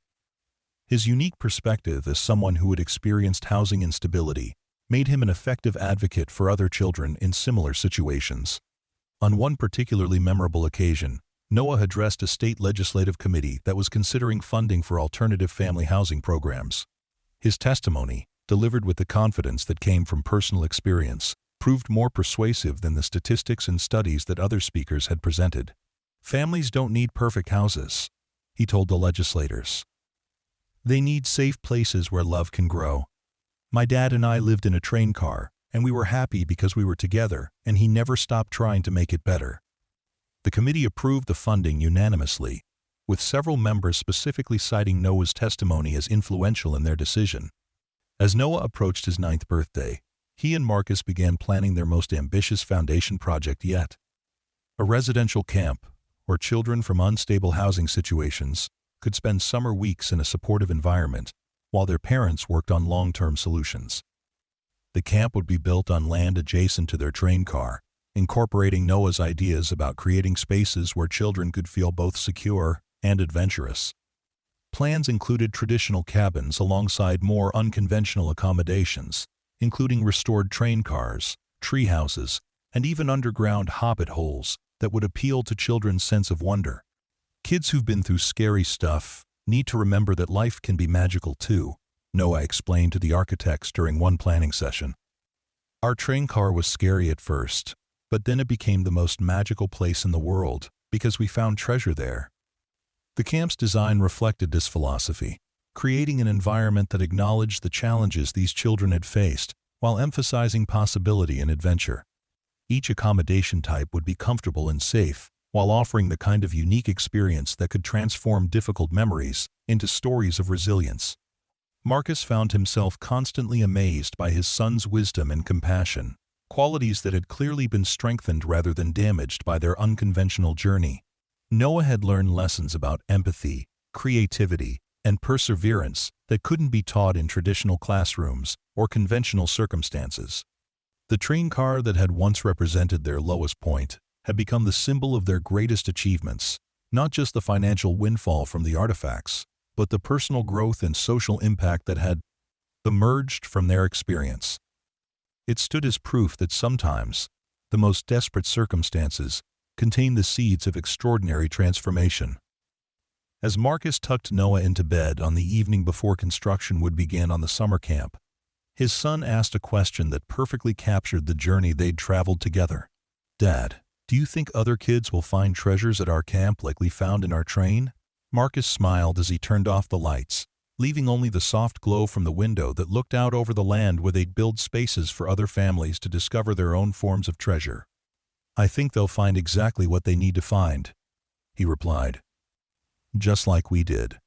Speaker 1: His unique perspective as someone who had experienced housing instability made him an effective advocate for other children in similar situations. On one particularly memorable occasion, Noah addressed a state legislative committee that was considering funding for alternative family housing programs. His testimony, delivered with the confidence that came from personal experience, proved more persuasive than the statistics and studies that other speakers had presented. "Families don't need perfect houses," he told the legislators. "They need safe places where love can grow. My dad and I lived in a train car, and we were happy because we were together, and he never stopped trying to make it better." The committee approved the funding unanimously, with several members specifically citing Noah's testimony as influential in their decision. As Noah approached his 9th birthday, he and Marcus began planning their most ambitious Foundation project yet: a residential camp where children from unstable housing situations could spend summer weeks in a supportive environment while their parents worked on long-term solutions. The camp would be built on land adjacent to their train car, incorporating Noah's ideas about creating spaces where children could feel both secure and adventurous. Plans included traditional cabins alongside more unconventional accommodations, including restored train cars, tree houses, and even underground hobbit holes that would appeal to children's sense of wonder. "Kids who've been through scary stuff need to remember that life can be magical too," Noah explained to the architects during one planning session. "Our train car was scary at first, but then it became the most magical place in the world because we found treasure there." The camp's design reflected this philosophy, creating an environment that acknowledged the challenges these children had faced while emphasizing possibility and adventure. Each accommodation type would be comfortable and safe, while offering the kind of unique experience that could transform difficult memories into stories of resilience. Marcus found himself constantly amazed by his son's wisdom and compassion, qualities that had clearly been strengthened rather than damaged by their unconventional journey. Noah had learned lessons about empathy, creativity, and perseverance that couldn't be taught in traditional classrooms or conventional circumstances. The train car that had once represented their lowest point had become the symbol of their greatest achievements, not just the financial windfall from the artifacts, but the personal growth and social impact that had emerged from their experience. It stood as proof that sometimes the most desperate circumstances contain the seeds of extraordinary transformation. As Marcus tucked Noah into bed on the evening before construction would begin on the summer camp, his son asked a question that perfectly captured the journey they'd traveled together. "Dad, do you think other kids will find treasures at our camp like we found in our train?" Marcus smiled as he turned off the lights, leaving only the soft glow from the window that looked out over the land where they'd build spaces for other families to discover their own forms of treasure. "I think they'll find exactly what they need to find," he replied. "Just like we did."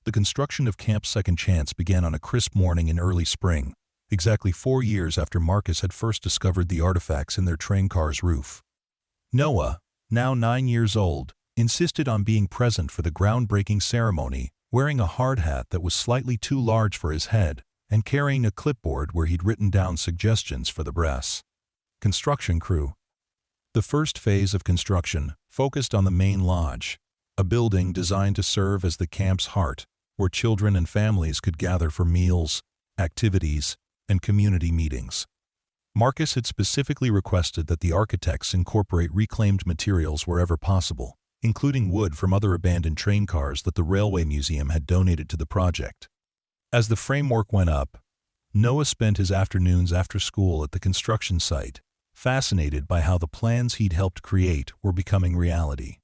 Speaker 1: The construction of Camp Second Chance began on a crisp morning in early spring, exactly 4 years after Marcus had first discovered the artifacts in their train car's roof. Noah, now 9 years old, insisted on being present for the groundbreaking ceremony, wearing a hard hat that was slightly too large for his head and carrying a clipboard where he'd written down suggestions for the brass construction crew. The first phase of construction focused on the main lodge, a building designed to serve as the camp's heart, where children and families could gather for meals, activities, and community meetings. Marcus had specifically requested that the architects incorporate reclaimed materials wherever possible, including wood from other abandoned train cars that the Railway Museum had donated to the project. As the framework went up, Noah spent his afternoons after school at the construction site, fascinated by how the plans he'd helped create were becoming reality.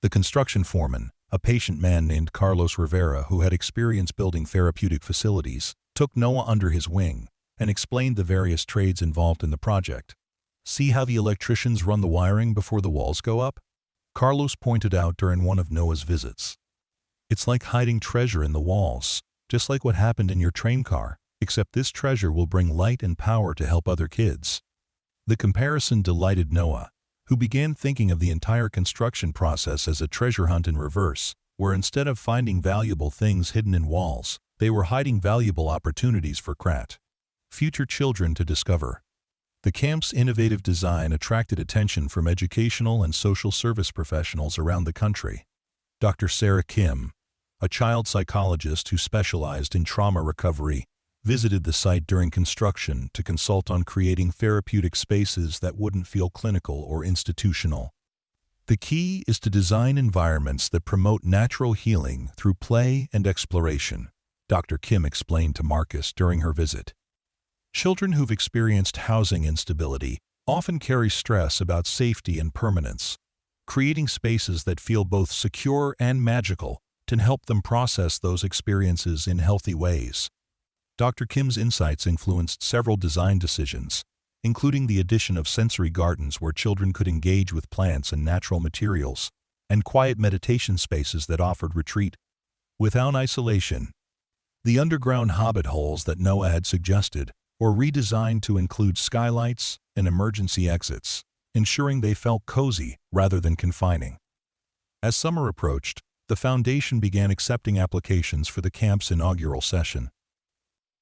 Speaker 1: The construction foreman, a patient man named Carlos Rivera who had experience building therapeutic facilities, took Noah under his wing and explained the various trades involved in the project. "See how the electricians run the wiring before the walls go up?" Carlos pointed out during one of Noah's visits. "It's like hiding treasure in the walls, just like what happened in your train car, except this treasure will bring light and power to help other kids." The comparison delighted Noah, who began thinking of the entire construction process as a treasure hunt in reverse, where instead of finding valuable things hidden in walls, they were hiding valuable opportunities for future children to discover. The camp's innovative design attracted attention from educational and social service professionals around the country. Dr. Sarah Kim, a child psychologist who specialized in trauma recovery, visited the site during construction to consult on creating therapeutic spaces that wouldn't feel clinical or institutional. "The key is to design environments that promote natural healing through play and exploration," Dr. Kim explained to Marcus during her visit. "Children who've experienced housing instability often carry stress about safety and permanence. Creating spaces that feel both secure and magical can help them process those experiences in healthy ways." Dr. Kim's insights influenced several design decisions, including the addition of sensory gardens where children could engage with plants and natural materials, and quiet meditation spaces that offered retreat without isolation. The underground hobbit holes that Noah had suggested were redesigned to include skylights and emergency exits, ensuring they felt cozy rather than confining. As summer approached, the foundation began accepting applications for the camp's inaugural session.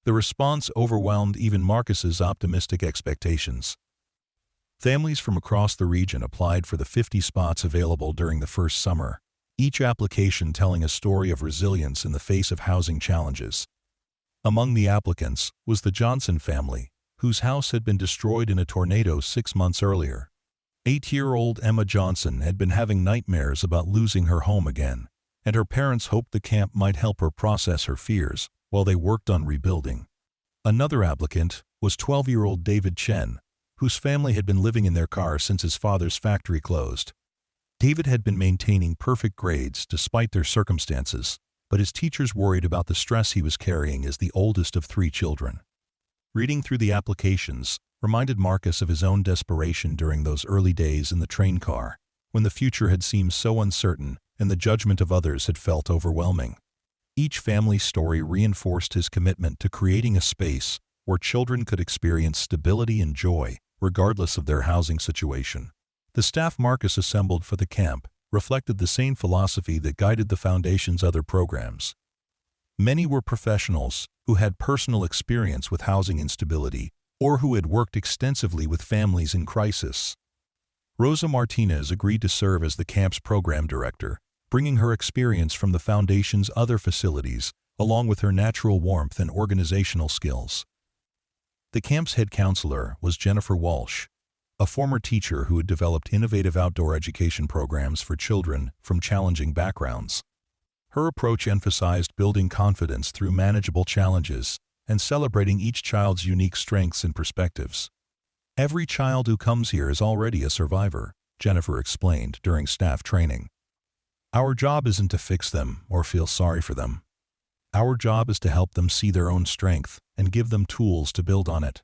Speaker 1: The response overwhelmed even Marcus's optimistic expectations. Families from across the region applied for the 50 spots available during the first summer, each application telling a story of resilience in the face of housing challenges. Among the applicants was the Johnson family, whose house had been destroyed in a tornado 6 months earlier. 8-year-old Emma Johnson had been having nightmares about losing her home again, and her parents hoped the camp might help her process her fears while they worked on rebuilding. Another applicant was 12-year-old David Chen, whose family had been living in their car since his father's factory closed. David had been maintaining perfect grades despite their circumstances, but his teachers worried about the stress he was carrying as the oldest of 3 children. Reading through the applications reminded Marcus of his own desperation during those early days in the train car, when the future had seemed so uncertain and the judgment of others had felt overwhelming. Each family story reinforced his commitment to creating a space where children could experience stability and joy, regardless of their housing situation. The staff Marcus assembled for the camp reflected the same philosophy that guided the Foundation's other programs. Many were professionals who had personal experience with housing instability or who had worked extensively with families in crisis. Rosa Martinez agreed to serve as the camp's program director, bringing her experience from the Foundation's other facilities, along with her natural warmth and organizational skills. The camp's head counselor was Jennifer Walsh, a former teacher who had developed innovative outdoor education programs for children from challenging backgrounds. Her approach emphasized building confidence through manageable challenges and celebrating each child's unique strengths and perspectives. "Every child who comes here is already a survivor," Jennifer explained during staff training. "Our job isn't to fix them or feel sorry for them. Our job is to help them see their own strength and give them tools to build on it."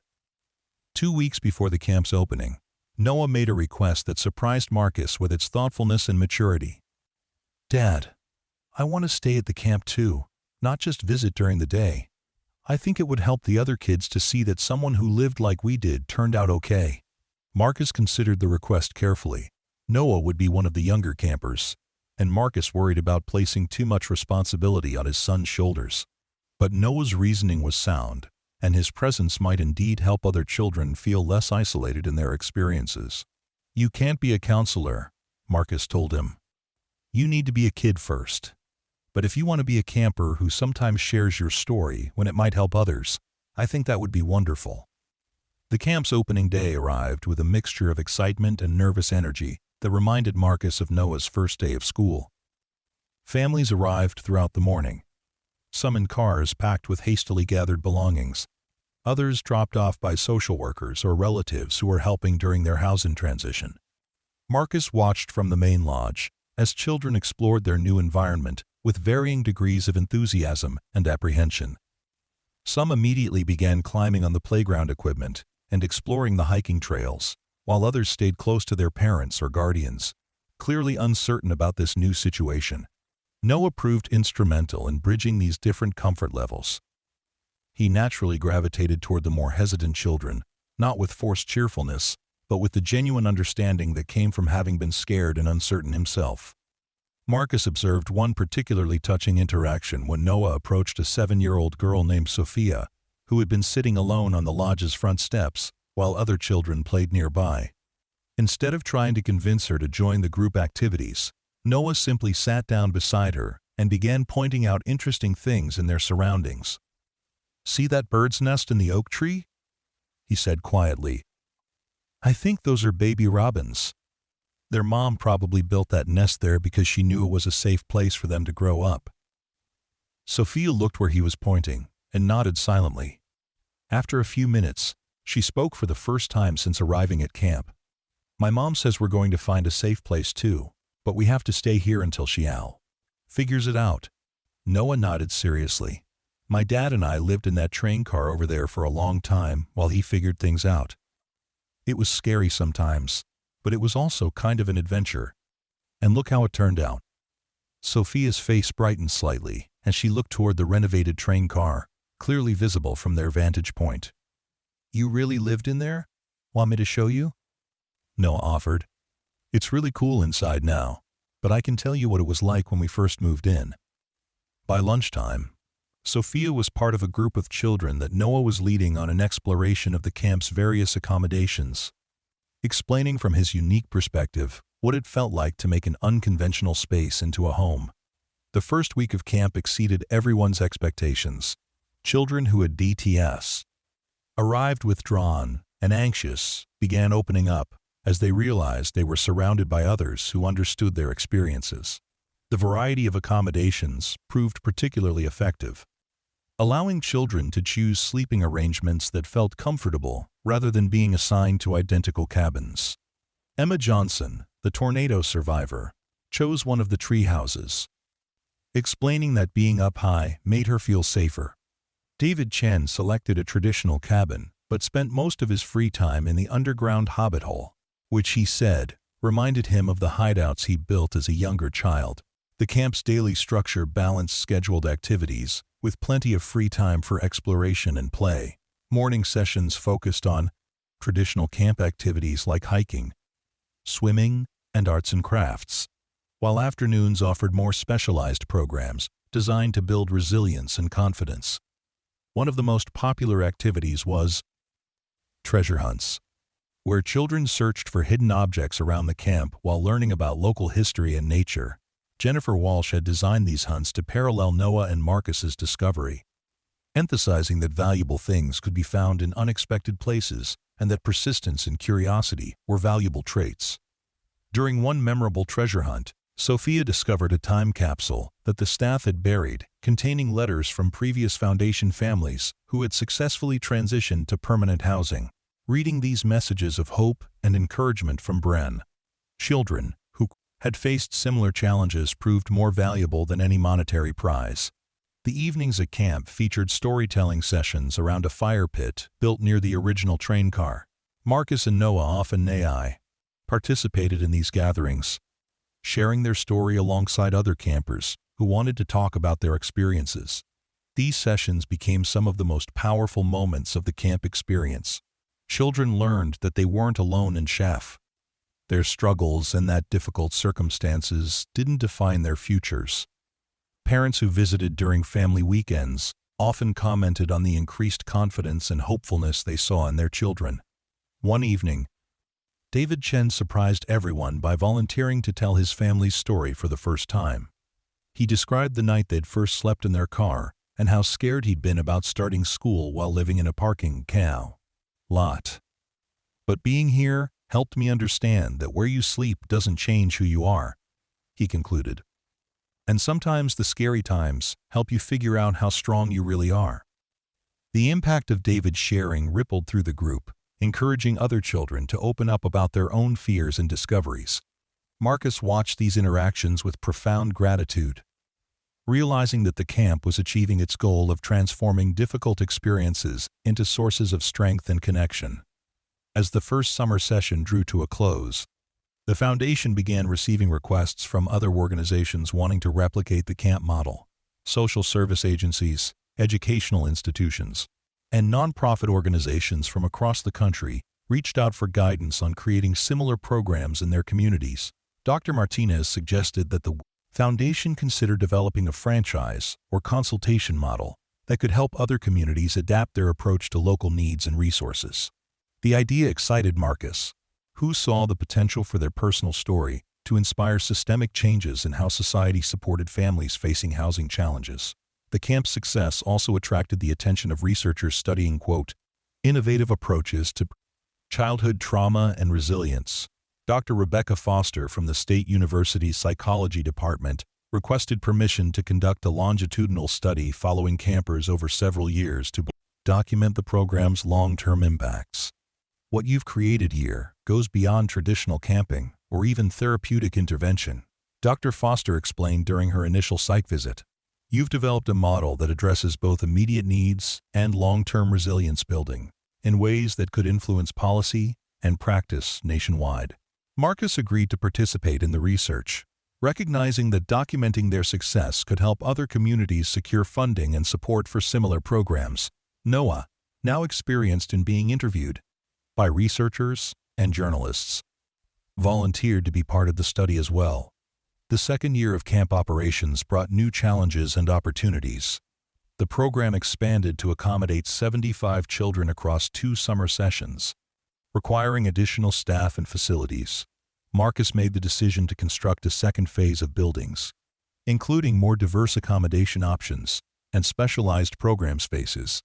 Speaker 1: 2 weeks before the camp's opening, Noah made a request that surprised Marcus with its thoughtfulness and maturity. "Dad, I want to stay at the camp too, not just visit during the day. I think it would help the other kids to see that someone who lived like we did turned out okay." Marcus considered the request carefully. Noah would be one of the younger campers, and Marcus worried about placing too much responsibility on his son's shoulders. But Noah's reasoning was sound, and his presence might indeed help other children feel less isolated in their experiences. "You can't be a counselor," Marcus told him. "You need to be a kid first. But if you want to be a camper who sometimes shares your story when it might help others, I think that would be wonderful." The camp's opening day arrived with a mixture of excitement and nervous energy that reminded Marcus of Noah's first day of school. Families arrived throughout the morning, some in cars packed with hastily gathered belongings, others dropped off by social workers or relatives who were helping during their housing transition. Marcus watched from the main lodge as children explored their new environment with varying degrees of enthusiasm and apprehension. Some immediately began climbing on the playground equipment and exploring the hiking trails, while others stayed close to their parents or guardians, clearly uncertain about this new situation. Noah proved instrumental in bridging these different comfort levels. He naturally gravitated toward the more hesitant children, not with forced cheerfulness, but with the genuine understanding that came from having been scared and uncertain himself. Marcus observed one particularly touching interaction when Noah approached a 7-year-old girl named Sophia, who had been sitting alone on the lodge's front steps while other children played nearby. Instead of trying to convince her to join the group activities, Noah simply sat down beside her and began pointing out interesting things in their surroundings. "See that bird's nest in the oak tree?" he said quietly. "I think those are baby robins. Their mom probably built that nest there because she knew it was a safe place for them to grow up." Sophia looked where he was pointing and nodded silently. After a few minutes, she spoke for the first time since arriving at camp. "My mom says we're going to find a safe place too, but we have to stay here until she figures it out." Noah nodded seriously. "My dad and I lived in that train car over there for a long time while he figured things out. It was scary sometimes, but it was also kind of an adventure. And look how it turned out." Sophia's face brightened slightly as she looked toward the renovated train car, clearly visible from their vantage point. "You really lived in there? Want me to show you?" Noah offered. "It's really cool inside now, but I can tell you what it was like when we first moved in." By lunchtime, Sophia was part of a group of children that Noah was leading on an exploration of the camp's various accommodations, explaining from his unique perspective what it felt like to make an unconventional space into a home. The first week of camp exceeded everyone's expectations. Children who had DTS arrived withdrawn and anxious began opening up as they realized they were surrounded by others who understood their experiences. The variety of accommodations proved particularly effective, allowing children to choose sleeping arrangements that felt comfortable rather than being assigned to identical cabins. Emma Johnson, the tornado survivor, chose one of the tree houses, explaining that being up high made her feel safer. David Chen selected a traditional cabin, but spent most of his free time in the underground hobbit hole, which he said reminded him of the hideouts he built as a younger child. The camp's daily structure balanced scheduled activities with plenty of free time for exploration and play. Morning sessions focused on traditional camp activities like hiking, swimming, and arts and crafts, while afternoons offered more specialized programs designed to build resilience and confidence. One of the most popular activities was treasure hunts, where children searched for hidden objects around the camp while learning about local history and nature. Jennifer Walsh had designed these hunts to parallel Noah and Marcus's discovery, emphasizing that valuable things could be found in unexpected places and that persistence and curiosity were valuable traits. During one memorable treasure hunt, Sophia discovered a time capsule that the staff had buried, containing letters from previous Foundation families who had successfully transitioned to permanent housing. Reading these messages of hope and encouragement from children who had faced similar challenges proved more valuable than any monetary prize. The evenings at camp featured storytelling sessions around a fire pit built near the original train car. Marcus and Noah often participated in these gatherings, sharing their story alongside other campers who wanted to talk about their experiences. These sessions became some of the most powerful moments of the camp experience. Children learned that they weren't alone in their struggles and that difficult circumstances didn't define their futures. Parents who visited during family weekends often commented on the increased confidence and hopefulness they saw in their children. One evening, David Chen surprised everyone by volunteering to tell his family's story for the first time. He described the night they'd first slept in their car and how scared he'd been about starting school while living in a parking lot. "But being here helped me understand that where you sleep doesn't change who you are," he concluded. "And sometimes the scary times help you figure out how strong you really are." The impact of David's sharing rippled through the group, encouraging other children to open up about their own fears and discoveries. Marcus watched these interactions with profound gratitude, realizing that the camp was achieving its goal of transforming difficult experiences into sources of strength and connection. As the first summer session drew to a close, the Foundation began receiving requests from other organizations wanting to replicate the camp model. Social service agencies, educational institutions, and nonprofit organizations from across the country reached out for guidance on creating similar programs in their communities. Dr. Martinez suggested that the Foundation consider developing a franchise or consultation model that could help other communities adapt their approach to local needs and resources. The idea excited Marcus, who saw the potential for their personal story to inspire systemic changes in how society supported families facing housing challenges. The camp's success also attracted the attention of researchers studying, innovative approaches to childhood trauma and resilience. Dr. Rebecca Foster from the State University's Psychology Department requested permission to conduct a longitudinal study following campers over several years to document the program's long-term impacts. "What you've created here goes beyond traditional camping or even therapeutic intervention," Dr. Foster explained during her initial site visit. "You've developed a model that addresses both immediate needs and long-term resilience building in ways that could influence policy and practice nationwide." Marcus agreed to participate in the research, recognizing that documenting their success could help other communities secure funding and support for similar programs. Noah, now experienced in being interviewed by researchers and journalists, volunteered to be part of the study as well. The second year of camp operations brought new challenges and opportunities. The program expanded to accommodate 75 children across 2 summer sessions, requiring additional staff and facilities. Marcus made the decision to construct a second phase of buildings, including more diverse accommodation options and specialized program spaces.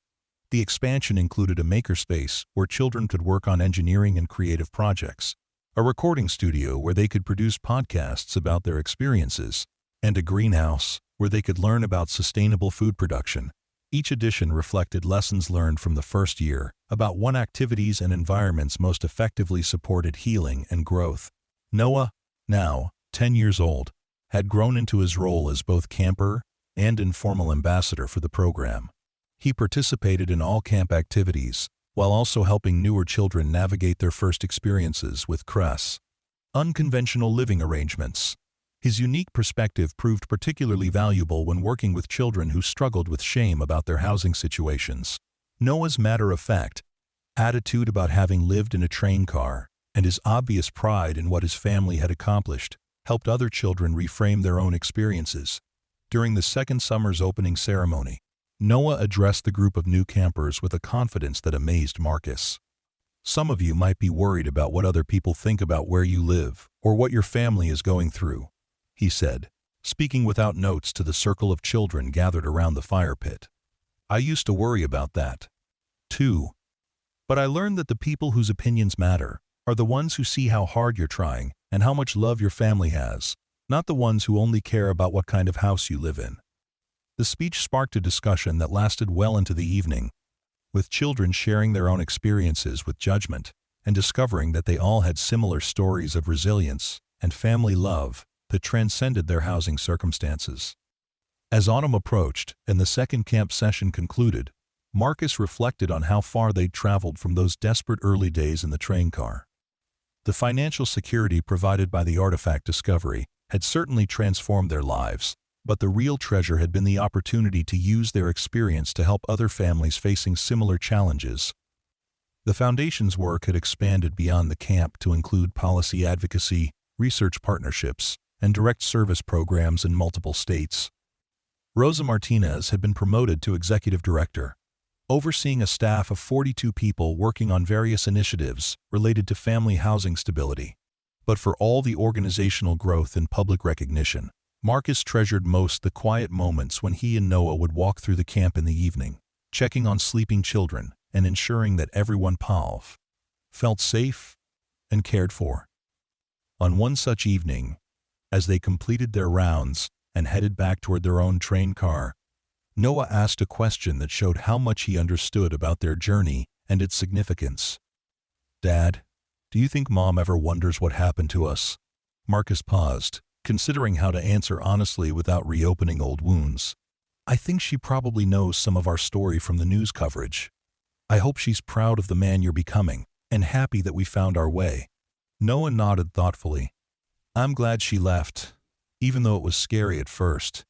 Speaker 1: The expansion included a makerspace where children could work on engineering and creative projects, a recording studio where they could produce podcasts about their experiences, and a greenhouse where they could learn about sustainable food production. Each edition reflected lessons learned from the first year about what activities and environments most effectively supported healing and growth. Noah, now 10 years old, had grown into his role as both camper and informal ambassador for the program. He participated in all camp activities, while also helping newer children navigate their first experiences with unconventional living arrangements. His unique perspective proved particularly valuable when working with children who struggled with shame about their housing situations. Noah's matter-of-fact attitude about having lived in a train car and his obvious pride in what his family had accomplished helped other children reframe their own experiences. During the second summer's opening ceremony, Noah addressed the group of new campers with a confidence that amazed Marcus. "Some of you might be worried about what other people think about where you live or what your family is going through," he said, speaking without notes to the circle of children gathered around the fire pit. I used to worry about that, too. But I learned that the people whose opinions matter are the ones who see how hard you're trying and how much love your family has, not the ones who only care about what kind of house you live in. The speech sparked a discussion that lasted well into the evening, with children sharing their own experiences with judgment and discovering that they all had similar stories of resilience and family love that transcended their housing circumstances. As autumn approached and the second camp session concluded, Marcus reflected on how far they'd traveled from those desperate early days in the train car. The financial security provided by the artifact discovery had certainly transformed their lives, but the real treasure had been the opportunity to use their experience to help other families facing similar challenges. The Foundation's work had expanded beyond the camp to include policy advocacy, research partnerships, and direct service programs in multiple states. Rosa Martinez had been promoted to executive director, overseeing a staff of 42 people working on various initiatives related to family housing stability. But for all the organizational growth and public recognition, Marcus treasured most the quiet moments when he and Noah would walk through the camp in the evening, checking on sleeping children and ensuring that everyone felt safe and cared for. On one such evening, as they completed their rounds and headed back toward their own train car, Noah asked a question that showed how much he understood about their journey and its significance. "Dad, do you think Mom ever wonders what happened to us?" Marcus paused, considering how to answer honestly without reopening old wounds. "I think she probably knows some of our story from the news coverage. I hope she's proud of the man you're becoming and happy that we found our way." Noah nodded thoughtfully. "I'm glad she left, even though it was scary at first.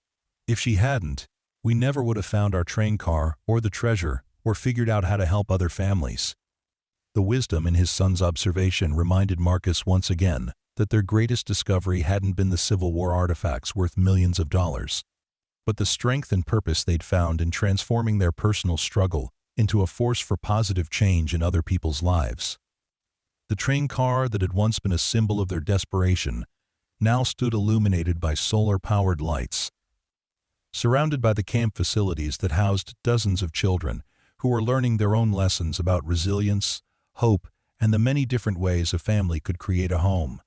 Speaker 1: If she hadn't, we never would have found our train car or the treasure or figured out how to help other families." The wisdom in his son's observation reminded Marcus once again that their greatest discovery hadn't been the Civil War artifacts worth millions of dollars, but the strength and purpose they'd found in transforming their personal struggle into a force for positive change in other people's lives. The train car that had once been a symbol of their desperation now stood illuminated by solar-powered lights, surrounded by the camp facilities that housed dozens of children who were learning their own lessons about resilience, hope, and the many different ways a family could create a home.